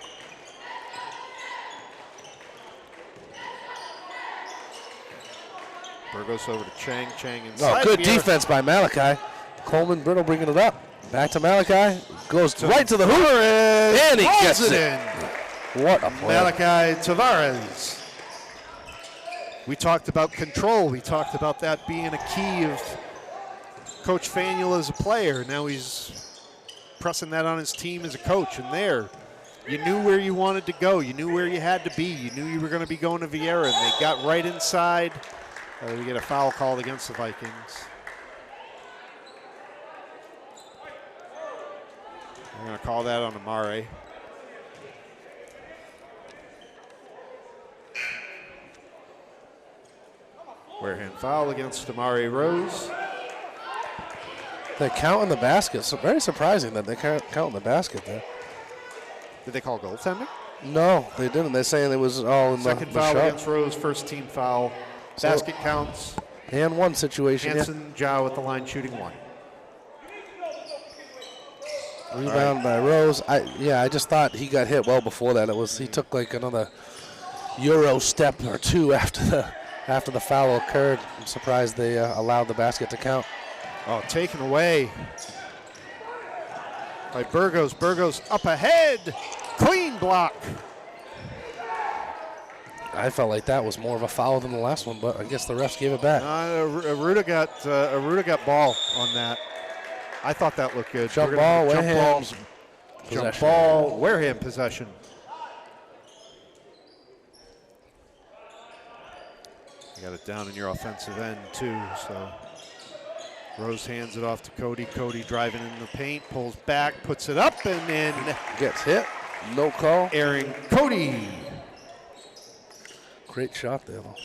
Burgos over to Chang. Chang inside. Oh, good Vieira. defense by Malachi. Coleman Brittle bringing it up. Back to Malachi. Goes right to the hoop. And he gets it. In. What a play. Malachi Tavares. We talked about control. We talked about that being a key of Coach Faniel as a player. Now he's pressing that on his team as a coach. And there, you knew where you wanted to go. You knew where you had to be. You knew you were going to be going to Vieira. And they got right inside. We get a foul called against the Vikings. We're going to call that on Amare. Wareham foul against Amari Rose. They count in the basket. So very surprising that they count in the basket there. Did they call goaltending? No, they didn't. They're saying it was all in Second the foul shot. against Rose, first team foul. Basket counts. And one situation. Hanson Zhao at the line shooting one. Rebound by Rose. I just thought he got hit well before that. He took like another Euro step or two after the foul occurred. I'm surprised they allowed the basket to count. Oh, taken away by Burgos. Burgos up ahead. Clean block. I felt like that was more of a foul than the last one, but I guess the refs gave it back. Aruda got ball on that. I thought that looked good. Jump ball, Wareham. Jump ball, Wareham possession. You got it down in your offensive end too, so Rose hands it off to Cody. Cody driving in the paint, pulls back, puts it up, and then gets hit. No call. Aaron Cody. Great shot there, though.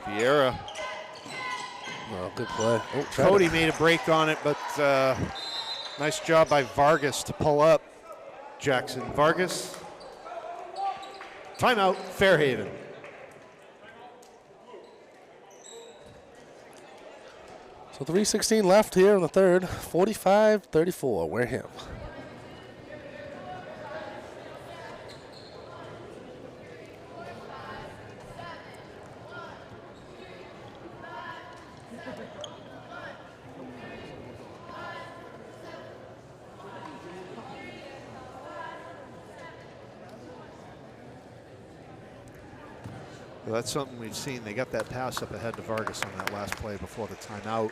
Vieira. Oh, good play. Oh, Cody made a break on it, but nice job by Vargas to pull up Jackson. Vargas. Timeout, Fairhaven. So 3:16 left here in the third. 45-34, Wareham. Well, that's something we've seen. They got that pass up ahead to Vargas on that last play before the timeout.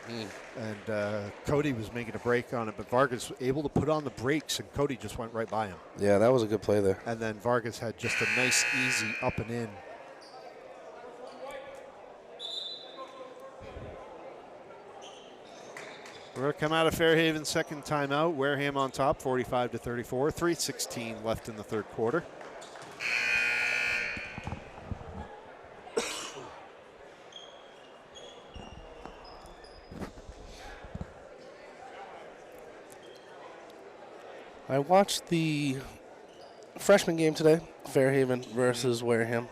And Cody was making a break on it, but Vargas was able to put on the brakes, and Cody just went right by him. Yeah, that was a good play there. And then Vargas had just a nice, easy up and in. We're going to come out of Fairhaven, second timeout. Wareham on top, 45-34. 3:16 left in the third quarter. I watched the freshman game today, Fairhaven versus Wareham.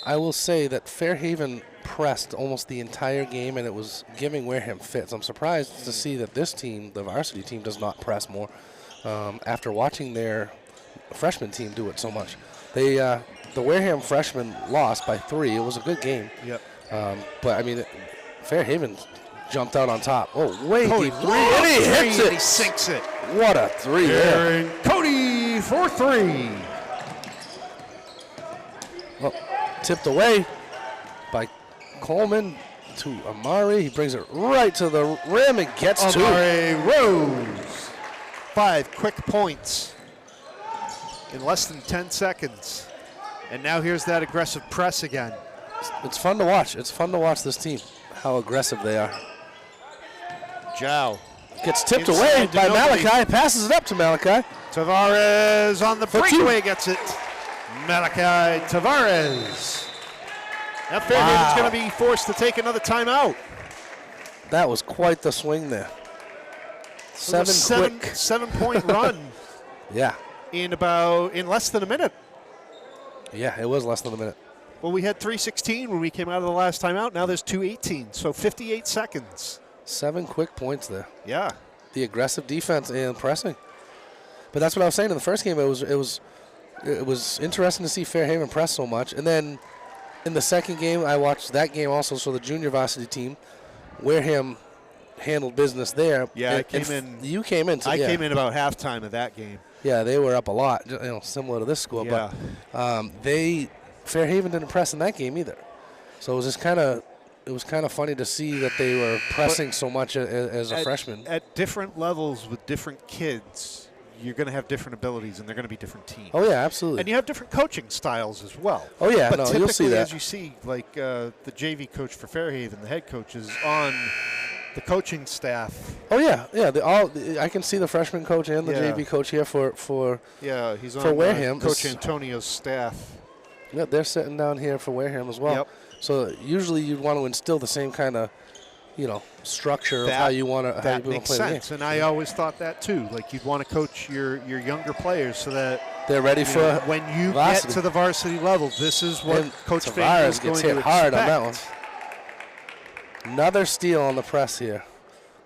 I will say that Fairhaven pressed almost the entire game, and it was giving Wareham fits. I'm surprised to see that this team, the varsity team, does not press more after watching their freshman team do it so much. They, the Wareham freshmen lost by 3. It was a good game. Yep. But, I mean, Fairhaven jumped out on top. Oh, way Cody, deep 3, and he hits it. He sinks it. What a 3 there. And Cody for 3. Well, tipped away by Coleman to Amari. He brings it right to the rim and gets two. Amari Rose. 5 quick points in less than 10 seconds. And now here's that aggressive press again. It's fun to watch. It's fun to watch this team, how aggressive they are. Zhao. Gets tipped Inside away to by nobody. Malachi. Passes it up to Malachi. Tavares on the For breakaway gets it. Malachi Tavares. Now Fairhaven's going to be forced to take another timeout. That was quite the swing there. It was a Quick. 7-point run Yeah. in less than a minute. Yeah, it was less than a minute. Well, we had 3:16 when we came out of the last timeout. Now there's 2:18, so 58 seconds. 7 quick points there. Yeah. The aggressive defense and pressing. But that's what I was saying in the first game. It was interesting to see Fairhaven press so much. And then in the second game, I watched that game also. So the junior varsity team, Wareham handled business there. Yeah, You came in. I came in about halftime of that game. Yeah, they were up a lot, similar to this score. Yeah. But Fairhaven didn't press in that game either. So it was just kind of funny to see that they were pressing so much as a freshman. At different levels with different kids, you're going to have different abilities, and they're going to be different teams. Oh yeah, absolutely. And you have different coaching styles as well. Oh yeah, but no, typically, you'll see that. as you see, like the JV coach for Fairhaven, the head coach is on the coaching staff. Oh yeah. I can see the freshman coach and the JV coach here for Yeah, he's for on Wareham. Coach Antonio's staff. Yeah, they're sitting down here for Wareham as well. Yep. So usually you'd want to instill the same kind of, structure of how you want to That play makes the game. sense, and I always thought that too. Like you'd want to coach your younger players so that They're ready for when you varsity. get to the varsity level, this is what And Coach Fanning is Tavares going gets to hit hard on that expect. one. Another steal on the press here.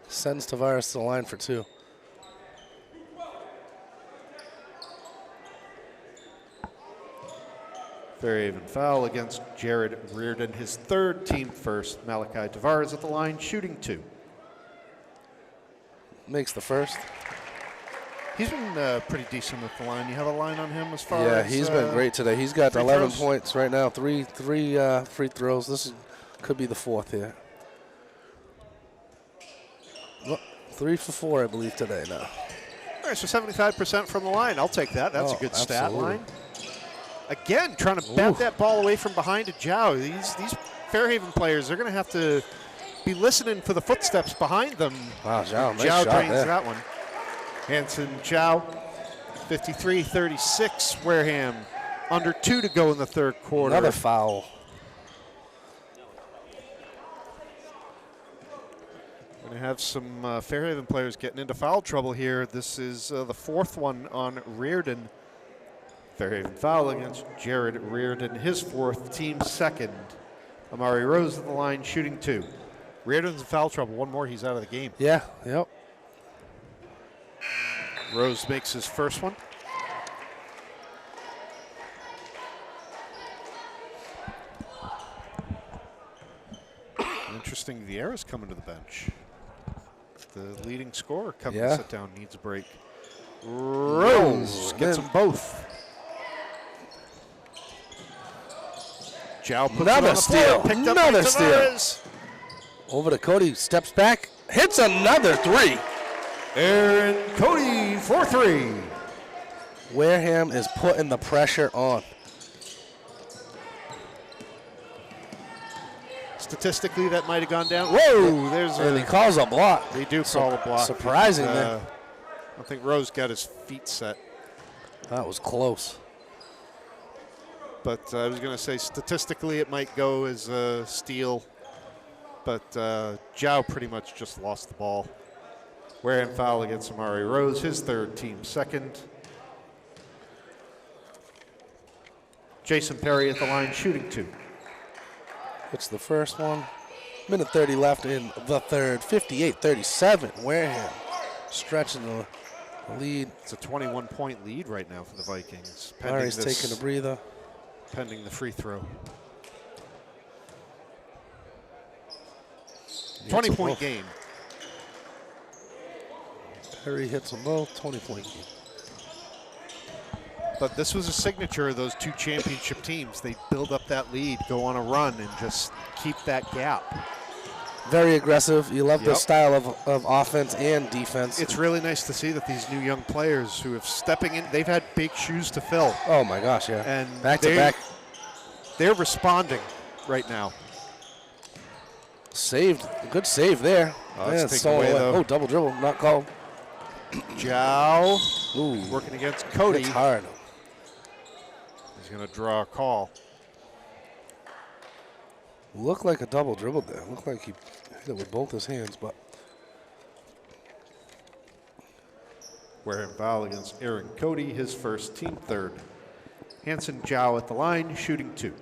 Sends Tavares to the line for 2. Fairhaven foul against Jared Reardon, his 3rd team first. Malachi Tavares at the line, shooting 2. Makes the first. He's been pretty decent at the line. You have a line on him as far as Yeah, he's been great today. He's got free 11 throws? points right now. Three free throws. Could be the 4th here. Well, 3 for 4, I believe, today now. All right, so 75% from the line. I'll take that. That's a good stat absolutely. line. Again, trying to bat that ball away from behind to Zhao. These Fairhaven players, they're going to have to be listening for the footsteps behind them. Wow, Zhao, nice Zhao shot drains there. that one. Hanson Zhao, 53-36. Wareham, under 2 to go in the 3rd quarter. Another foul. Going to have some Fairhaven players getting into foul trouble here. This is the 4th one on Reardon. Fairhaven foul against Jared Reardon, his 4th, team 2nd. Amari Rose at the line, shooting 2. Reardon's in foul trouble. One more, he's out of the game. Yeah, yep. Rose makes his 1st one. Interesting, Vieira's coming to the bench. The leading scorer coming to sit down, needs a break. Rose gets them both. Zhao puts Another it on the steal. floor, picked up Another by steal. Tavares. Over to Cody, steps back, hits another 3. Aaron Cody for 3. Wareham is putting the pressure on. Statistically, that might have gone down. Whoa, there's And a. he calls a block. They do call a block. Surprisingly. I think Rose got his feet set. That was close. But I was going to say statistically it might go as a steal. But Zhao pretty much just lost the ball. Wareham foul against Amari Rose, his 3rd, team 2nd. Jason Perry at the line, shooting 2. It's the first one. Minute 30 left in the third. 58-37. Wareham stretching the lead. It's a 21-point lead right now for the Vikings. Murray's taking a breather. Pending the free throw. 20-point game. Perry hits them both. 20-point game. But this was a signature of those two championship teams. They build up that lead, go on a run, and just keep that gap. Very aggressive. You love the style of offense and defense. It's really nice to see that these new young players who have stepping in, they've had big shoes to fill. Oh, my gosh, yeah. And back to back. They're responding right now. Saved. Good save there. Oh, that's taken away, though. Oh, double dribble. Not called. Zhao Ooh, working against Cody. It's hard. He's going to draw a call. Looked like a double dribble there. Looked like he hit it with both his hands, but. Wareham foul against Aaron Cody, his first, team third. Hanson Zhao at the line, shooting 2.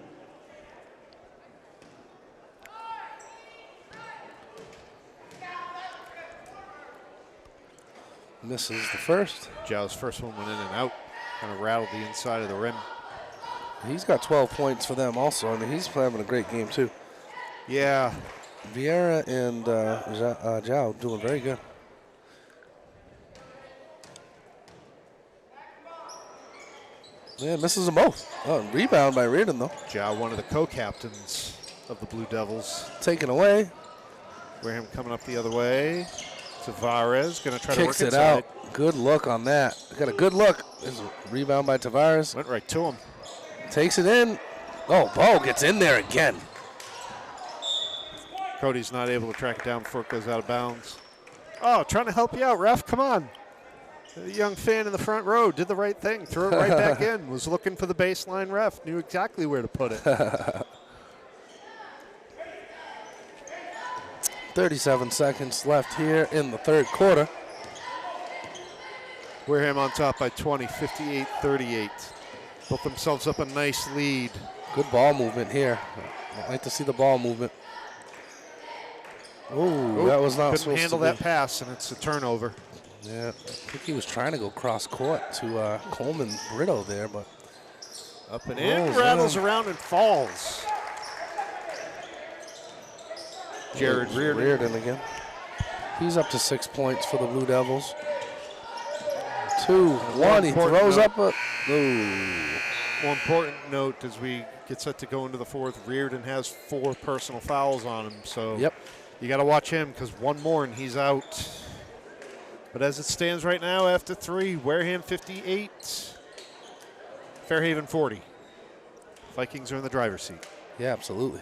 Misses the first. Zhao's first one went in and out. Kind of rattled the inside of the rim. He's got 12 points for them also. I mean, he's having a great game, too. Yeah. Vieira and Zhao doing very good. Yeah, misses them both. Oh, rebound by Reardon, though. Zhao, one of the co-captains of the Blue Devils. Taken away. Wareham coming up the other way. Tavares going to try to work Kicks it inside. out. Good look on that. Got a good look. There's a rebound by Tavares. Went right to him. Takes it in. Oh, Bo gets in there again. Cody's not able to track it down before it goes out of bounds. Oh, trying to help you out, ref. Come on. The young fan in the front row did the right thing. Threw it right back in. Was looking for the baseline ref. Knew exactly where to put it. 37 seconds left here in the third quarter. Wareham on top by 20, 58-38. Built themselves up a nice lead. Good ball movement here. I like to see the ball movement. Oh, that was not couldn't supposed handle to be. that pass, and it's a turnover. Yeah, I think he was trying to go cross court to Coleman Brito there, but up and in, rattles around and falls. Jared Reardon again. He's up to 6 points for the Blue Devils. 2-1. He throws up a. Ooh. More important note as we get set to go into the fourth, Reardon has 4 personal fouls on him, so you got to watch him because one more and he's out. But as it stands right now, after 3, Wareham 58, Fairhaven 40. Vikings are in the driver's seat. Yeah, absolutely.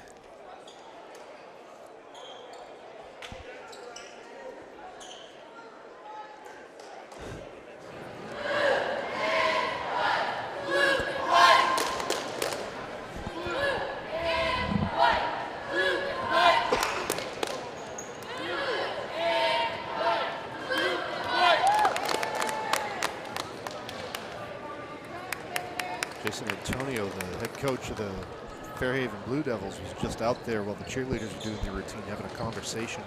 Antonio, the head coach of the Fairhaven Blue Devils, was just out there while the cheerleaders were doing their routine, having a conversation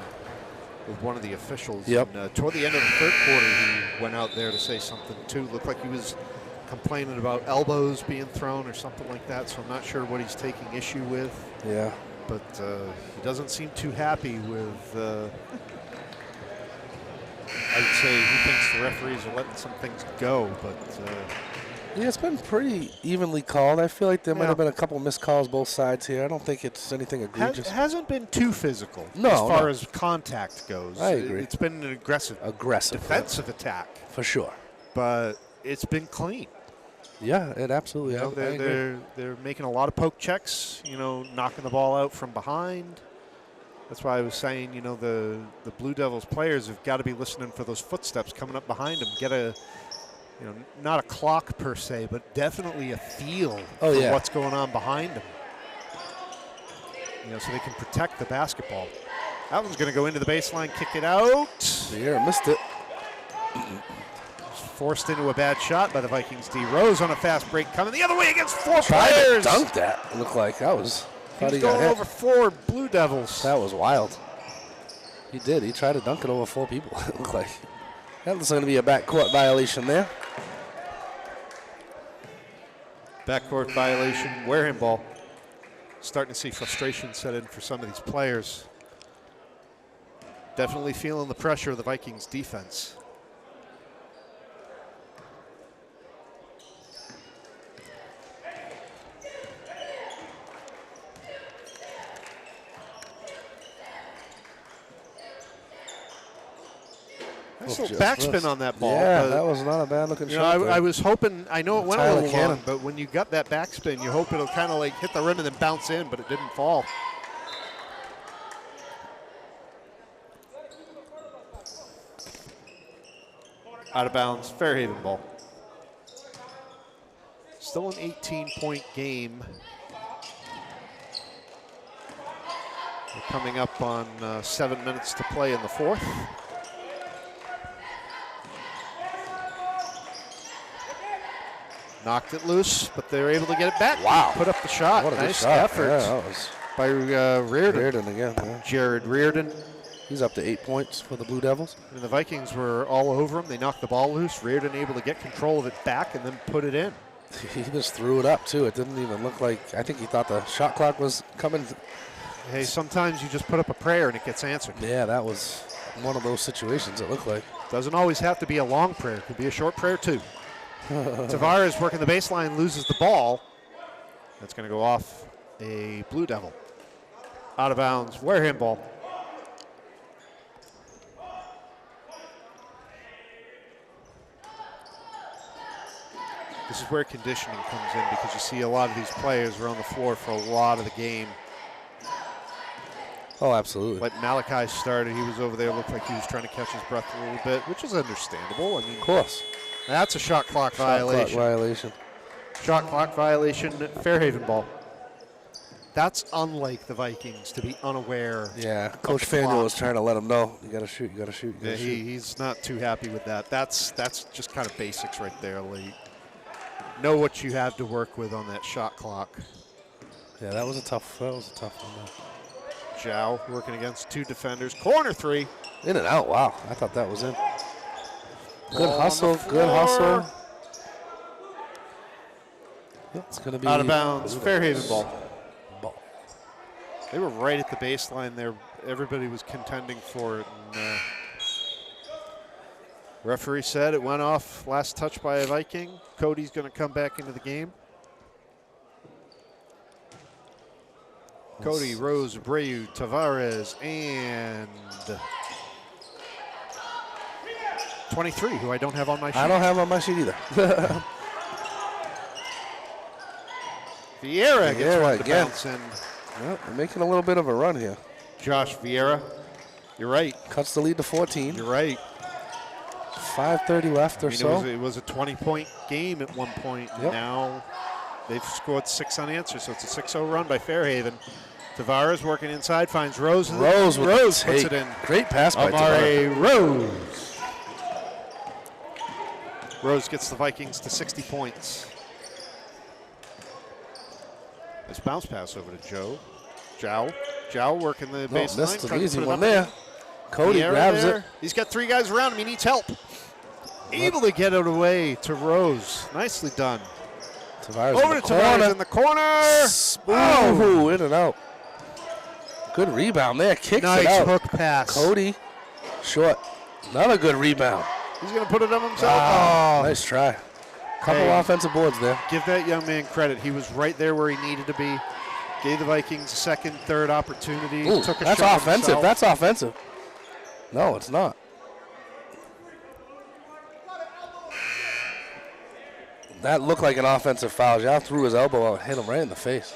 with one of the officials. Yep. And toward the end of the third quarter, he went out there to say something too. Looked like he was complaining about elbows being thrown or something like that, so I'm not sure what he's taking issue with. Yeah. But he doesn't seem too happy with, I'd say he thinks the referees are letting some things go, but yeah, it's been pretty evenly called. I feel like there might have been a couple missed calls both sides here. I don't think it's anything egregious. Hasn't been too physical as far as contact goes. I agree. It's been an aggressive defensive attack. For sure. But it's been clean. Yeah, it absolutely is. They're making a lot of poke checks, knocking the ball out from behind. That's why I was saying, the Blue Devils players have got to be listening for those footsteps coming up behind them. Get a not a clock per se, but definitely a feel for what's going on behind them. So they can protect the basketball. That one's going to go into the baseline, kick it out. Yeah, missed it. Forced into a bad shot by the Vikings D. Rose on a fast break coming the other way against 4 Tried to players. dunk that. It looked like that was. He was He got going hit. over 4 Blue Devils. That was wild. He did. He tried to dunk it over 4 people. It looked like that was going to be a backcourt violation there. Backcourt violation, Wareham ball. Starting to see frustration set in for some of these players. Definitely feeling the pressure of the Vikings defense. Nice little backspin on that ball. Yeah, that was not a bad looking shot. I was hoping, I know it went a Tyler little Cannon. long, but when you got that backspin, you hope it'll kind of like hit the rim and then bounce in, but it didn't fall. Out of bounds, Fairhaven ball. Still an 18-point game. We're coming up on 7 minutes to play in the fourth. Knocked it loose, but they're able to get it back. Wow. Put up the shot. What a nice good shot. effort Yeah, that was by Reardon. Reardon again. Yeah. Jared Reardon. He's up to 8 points for the Blue Devils. And the Vikings were all over him. They knocked the ball loose. Reardon able to get control of it back and then put it in. He just threw it up, too. It didn't even look like, I think he thought the shot clock was coming. Hey, sometimes you just put up a prayer and it gets answered. Yeah, that was one of those situations, it looked like. Doesn't always have to be a long prayer. It could be a short prayer, too. Tavares working the baseline, loses the ball. That's going to go off a Blue Devil. Out of bounds, Wareham ball. This is where conditioning comes in because you see a lot of these players are on the floor for a lot of the game. Oh, absolutely. But Malachi started. He was over there. Looked like he was trying to catch his breath a little bit, which is understandable. I mean, Of course. that's a shot clock Shot clock violation. violation. Shot clock violation, Fairhaven ball. That's unlike the Vikings to be unaware. Yeah, of Coach the Faneuil clock. was trying to let him know. You got to shoot, you got to shoot, you got Yeah, to shoot. he's not too happy with that. That's just kind of basics right there, Lee. Know what you have to work with on that shot clock. Yeah, that was a tough one. There. Zhao working against 2 defenders. Corner 3. In and out, wow. I thought that was in. Good Ball on hustle, the good hustle. floor. Yeah, it's going to be Out of bounds, Blue Fairhaven Devils. ball. Ball. They were right at the baseline there. Everybody was contending for it. And, referee said it went off. Last touch by a Viking. Cody's going to come back into the game. Cody, Rose, Abreu, Tavares, and 23, who I don't have on my sheet. I don't have on my sheet either. Vieira gets Vieira one to again. bounce in. Well, we're making a little bit of a run here. Josh Vieira, you're right. Cuts the lead to 14. You're right. 5:30 left or so. It was a 20-point game at one point. Yep. Now they've scored 6 unanswered, so it's a 6-0 run by Fairhaven. Tavares working inside, finds Rose. Rose puts take. it in. Great pass by Tavares. Amare Rose. Rose gets the Vikings to 60 points. Nice bounce pass over to Joe. Zhao working the baseline. Missed an trying to easy put it one up. there. Cody Vieira grabs there. it. He's got 3 guys around him. He needs help. Able to get it away to Rose. Nicely done. Tavares Over in to the Tavares corner. in the corner. Oh, in and out. Good rebound there. Kicks Nice it out. hook pass. Cody, short. Another good rebound. He's going to put it on himself. Ah, Oh. nice try. Couple Hey. offensive boards there. Give that young man credit. He was right there where he needed to be. Gave the Vikings a second, third opportunity. Ooh, Took a that's shot offensive. himself. That's offensive. No, it's not. That looked like an offensive foul. Zhao threw his elbow out, hit him right in the face.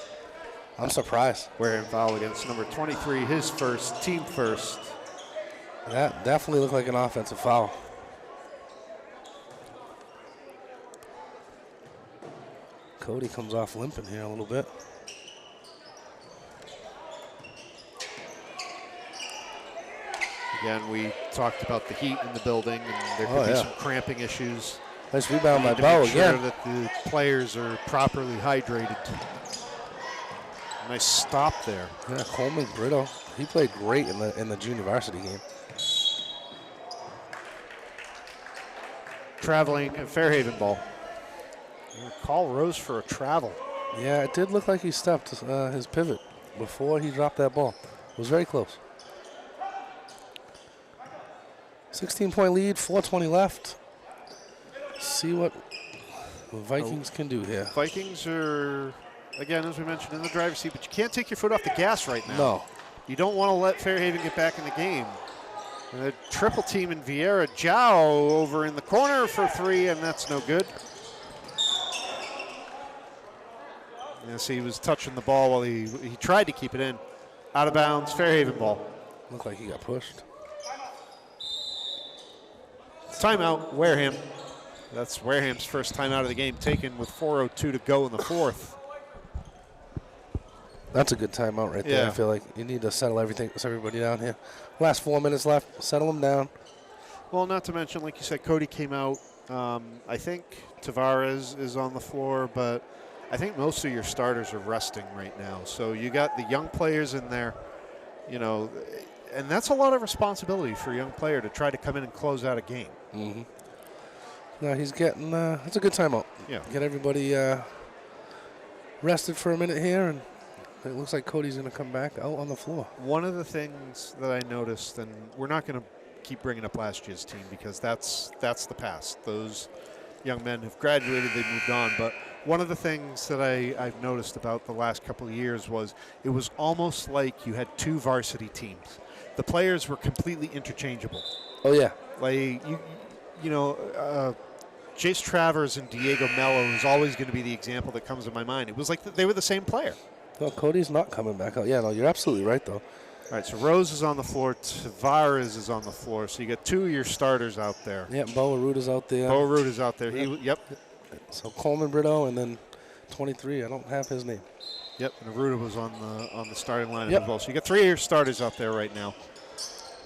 I'm surprised. Wearing foul against number 23, his first, team first. That definitely looked like an offensive foul. Cody comes off limping here a little bit. Again, we talked about the heat in the building, and there could be some cramping issues. Nice rebound by to Bo make sure again. that the players are properly hydrated. Nice stop there. Yeah, Coleman Brito. He played great in the junior varsity game. Traveling Fairhaven ball. Call Rose for a travel. Yeah, it did look like he stepped his pivot before he dropped that ball. It was very close. 16-point lead, 4:20 left. See what the Vikings can do here. Vikings are, again, as we mentioned, in the driver's seat, but you can't take your foot off the gas right now. No. You don't want to let Fairhaven get back in the game. Triple team in Vieira. Zhao over in the corner for three, and that's no good. Yes, he was touching the ball while he tried to keep it in. Out of bounds, Fairhaven ball. Looked like he got pushed. Timeout, Wareham. That's Wareham's first timeout of the game, taken with 4:02 to go in the fourth. That's a good timeout right there. Yeah. I feel like you need to settle everybody down here. Last 4 minutes left. Settle them down. Well, not to mention, like you said, Cody came out. I think Tavares is on the floor, but I think most of your starters are resting right now. So you got the young players in there, and that's a lot of responsibility for a young player to try to come in and close out a game. Mm-hmm. No, he's getting. It's a good timeout. Yeah. Get everybody rested for a minute here, and it looks like Cody's going to come back out on the floor. One of the things that I noticed, and we're not going to keep bringing up last year's team because that's the past. Those young men have graduated, they've moved on. But one of the things that I've noticed about the last couple of years was it was almost like you had two varsity teams. The players were completely interchangeable. Oh, yeah. Like, Jace Travers and Diego Mello is always going to be the example that comes to my mind. It was like they were the same player. No, Cody's not coming back out. Yeah, no, you're absolutely right, though. All right, so Rose is on the floor. Tavares is on the floor. So you got two of your starters out there. Yeah, Bo Aruta's out there. Bo Root is out there. Yep. So Coleman Brito, and then 23. I don't have his name. Yep, and Aruda was on the starting line Yep. as well. So you got three of your starters out there right now.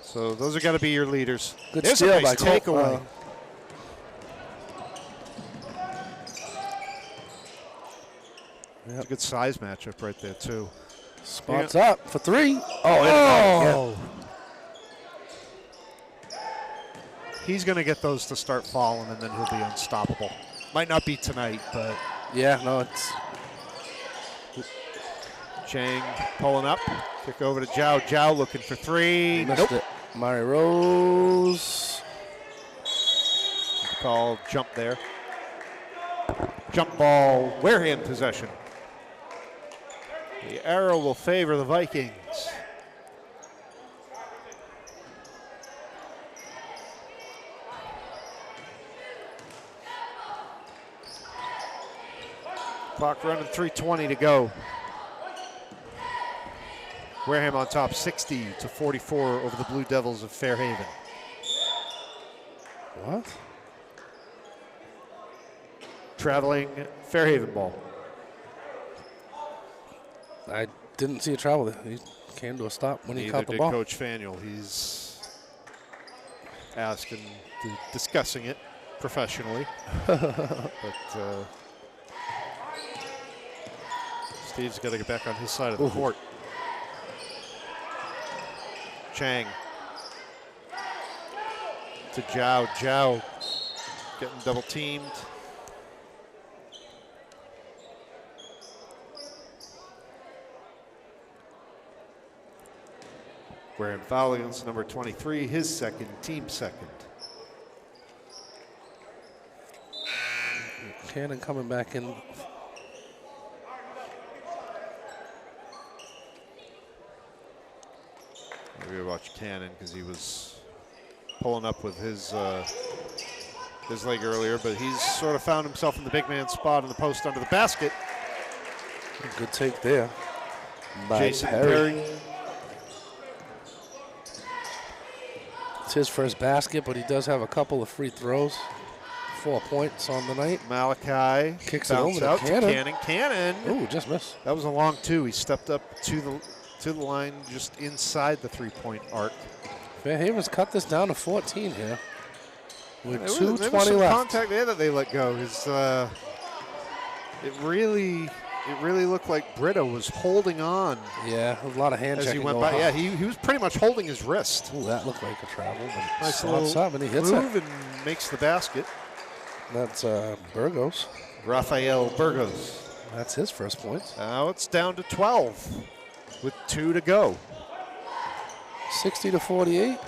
So those are got to be your leaders. Good There's steal a nice by takeaway. It's a good size matchup right there, too. Spots up for three. Oh. He's going to get those to start falling, and then he'll be unstoppable. Might not be tonight, but Yeah, no, it's Chang pulling up. Kick over to Zhao. Zhao looking for three. missed it. Mari Rose. Call jump there. Jump ball, Wareham possession. The arrow will favor the Vikings. Clock running, 3:20 to go. Wareham on top, 60-44 over the Blue Devils of Fairhaven. What? Traveling Fairhaven ball. I didn't see a travel there. He came to a stop when he Neither caught the did ball. Coach Faniel. He's discussing it professionally. But Steve's got to get back on his side of the court. Chang to Zhao. Zhao getting double teamed. Wareham foul against number 23, his second, team second. Cannon coming back in. Maybe watch Cannon because he was pulling up with his leg earlier, but he's sort of found himself in the big man spot in the post under the basket. Good take there by Jason Perry. Perry. It's his first basket, but he does have a couple of free throws. 4 points on the night. Malachi Kicks it bounce over to out Cannon. Cannon. Ooh, just missed. That was a long two. He stepped up to the line just inside the 3-point arc. Fairhaven's cut this down to 14 here. with There was 2:20 some left. contact there that they let go. It really looked like Britta was holding on Yeah, a lot of hand as he checking went going by. on. Yeah, he was pretty much holding his wrist. Ooh, that looked like a travel, but Nice slots little up and he hits move it. and makes the basket. That's Burgos. Rafael Burgos. That's his first points. Now it's down to 12 with 2 to go. 60-48.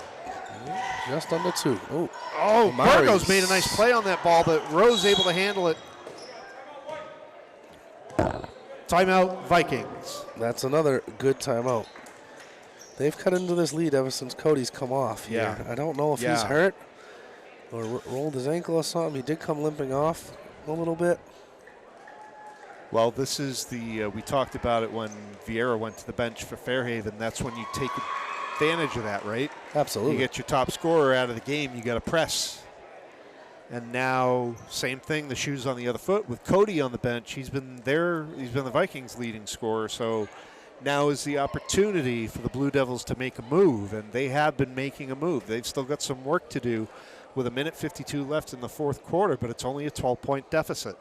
Just under 2. Oh, Oh, Amari's- Burgos made a nice play on that ball, but Rose able to handle it. Timeout, Vikings. that's another good timeout. They've cut into this lead ever since Cody's come off here. Yeah. I don't know if he's Yeah. hurt or rolled his ankle or something. He did come limping off a little bit. Well, this is we talked about it when Vieira went to the bench for Fairhaven. That's when you take advantage of that, right? Absolutely. You get your top scorer out of the game, you got to press. And now, same thing, the shoe's on the other foot. With Cody on the bench, he's been the Vikings' leading scorer. So now is the opportunity for the Blue Devils to make a move, and they have been making a move. They've still got some work to do with 1:52 left in the fourth quarter, but it's only a 12-point deficit.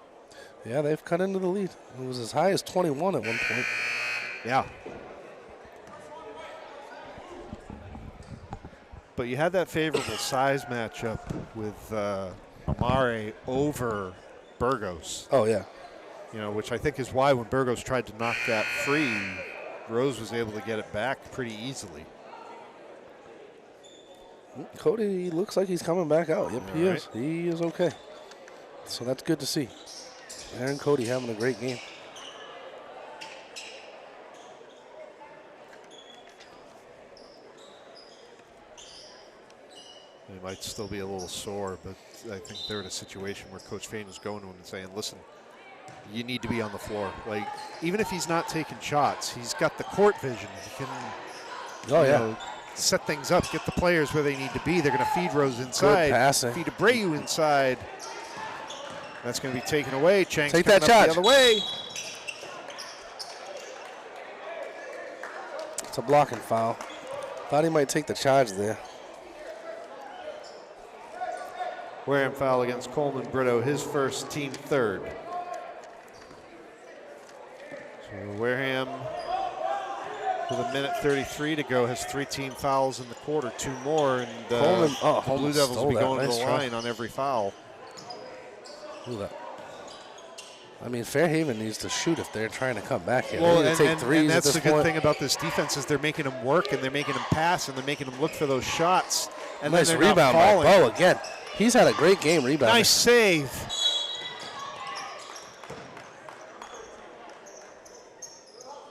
Yeah, they've cut into the lead. It was as high as 21 at one point. Yeah. But you had that favorable size matchup with Amare over Burgos, Oh, yeah. which I think is why when Burgos tried to knock that free, Rose was able to get it back pretty easily. Cody looks like he's coming back out. Yep, he All is. He is okay. So that's good to see. Aaron Cody having a great game. They might still be a little sore, but I think they're in a situation where Coach Fain is going to him and saying, listen, you need to be on the floor. Like, even if he's not taking shots, he's got the court vision. He can set things up, get the players where they need to be. They're going to feed Rose inside, Good passing. feed Abreu inside. That's going to be taken away. Chang's Take coming that up charge. the other way. It's a blocking foul. Thought he might take the charge there. Wareham foul against Coleman Brito, his first, team third. So Wareham, with 1:33 to go, has 3 team fouls in the quarter, 2 more, and Coleman, the Blue Devils will be going to Nice the try. line on every foul. Look at that. I mean, Fairhaven needs to shoot if they're trying to come back here. Well, they need to take threes and at that's this the good point. thing about this defense is they're making them work and they're making them pass and they're making them look for those shots. And Nice then they're rebound not by falling. Bo again. He's had a great game rebounding. Nice save.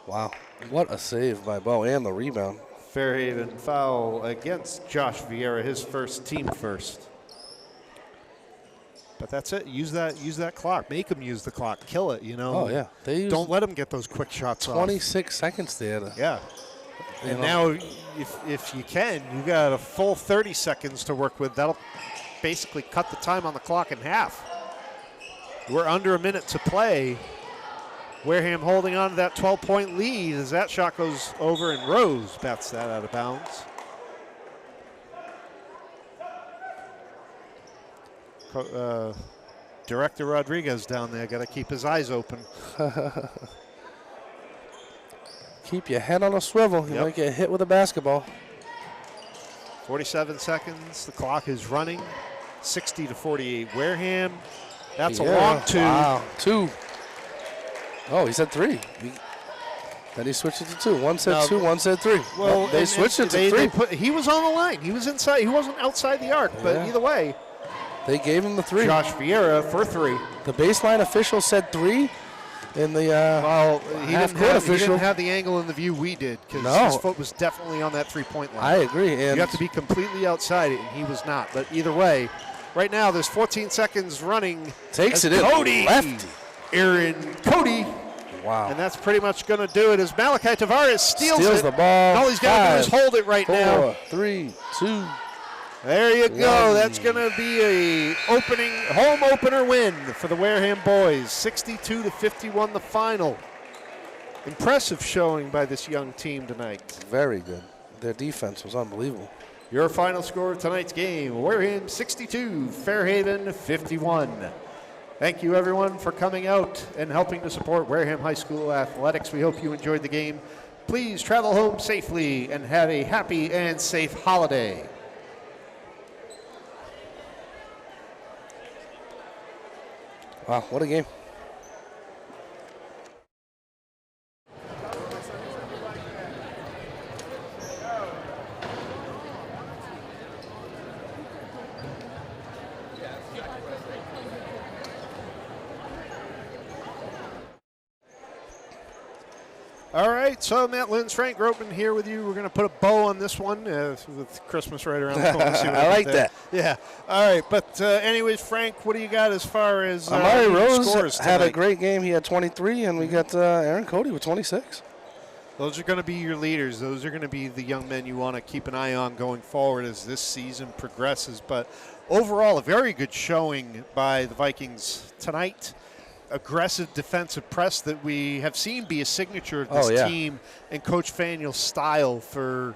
Wow. What a save by Bo and the rebound. Fairhaven foul against Josh Vieira, his first, team first. But that's it. Use that clock. Make them use the clock. Kill it. Oh, yeah. They used Don't let them get those quick shots off. 26 seconds there. Yeah. And now, if you can, you got a full 30 seconds to work with. That'll basically cut the time on the clock in half. We're under a minute to play. Wareham holding on to that 12-point lead as that shot goes over and Rose bats that out of bounds. Director Rodriguez down there got to keep his eyes open. Keep your head on a swivel. You Yep. might get hit with a basketball. 47 seconds. The clock is running. 60-48 Wareham. That's a Yeah. long 2. Wow. 2. Oh, he said 3. Then he switched it to 2. One said No, 2, one said 3. Well, they switched it to 3. He was on the line. He was inside. He wasn't outside the arc. But Yeah. either way, They gave him the 3. Josh Vieira for 3. The baseline official said 3. In the Well, he half-court official. didn't have the angle in the view we did because No. his foot was definitely on that three-point line. I agree. And You have to be completely outside it, and he was not. But either way, right now there's 14 seconds running. takes as it in Cody, lefty. Aaron Cody, Wow. and that's pretty much going to do it as Malachi Tavares steals it. the ball. And all he's got to do is 5, hold it right 4, now. 3, 2. There you go. One. That's going to be a home opener win for the Wareham boys. 62-51 the final. Impressive showing by this young team tonight. Very good. Their defense was unbelievable. Your final score of tonight's game, Wareham 62, Fairhaven 51. Thank you, everyone, for coming out and helping to support Wareham High School athletics. We hope you enjoyed the game. Please travel home safely and have a happy and safe holiday. Wow, what a game. All right, so Matt Lins, Frank Gropeman here with you. We're going to put a bow on this one with Christmas right around the corner. See what I like did there. that. Yeah. All right, but anyways, Frank, what do you got as far as Amari Rose scores had tonight? a great game. He had 23, and we got Aaron Cody with 26. Those are going to be your leaders. Those are going to be the young men you want to keep an eye on going forward as this season progresses. But overall, a very good showing by the Vikings tonight. Aggressive defensive press that we have seen be a signature of this team and Coach Faneuil's style for,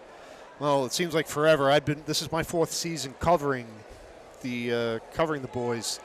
well, it seems like forever. This is my 4th season covering the boys,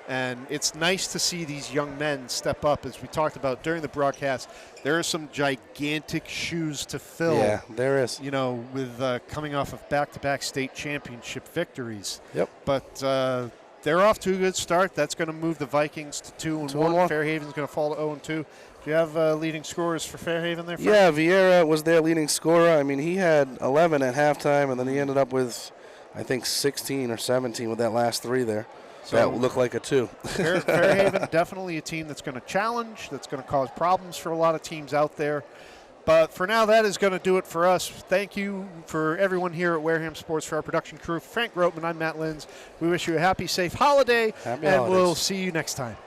and it's nice to see these young men step up. As we talked about during the broadcast, there are some gigantic shoes to fill. Yeah, there is. You know, with coming off of back-to-back state championship victories. Yep. But they're off to a good start. That's going to move the Vikings to 2-1. Fairhaven's going to fall to 0-2. Do you have leading scorers for Fairhaven there, Frank? Yeah, Vieira was their leading scorer. I mean, he had 11 at halftime, and then he ended up with, I think, 16 or 17 with that last 3 there. So that looked like a 2. Fairhaven, definitely a team that's going to challenge, that's going to cause problems for a lot of teams out there. But for now, that is going to do it for us. Thank you for everyone here at Wareham Sports, for our production crew. Frank Gropeman, I'm Matt Lins. We wish you a happy, safe holiday, Happy and holidays. we'll see you next time.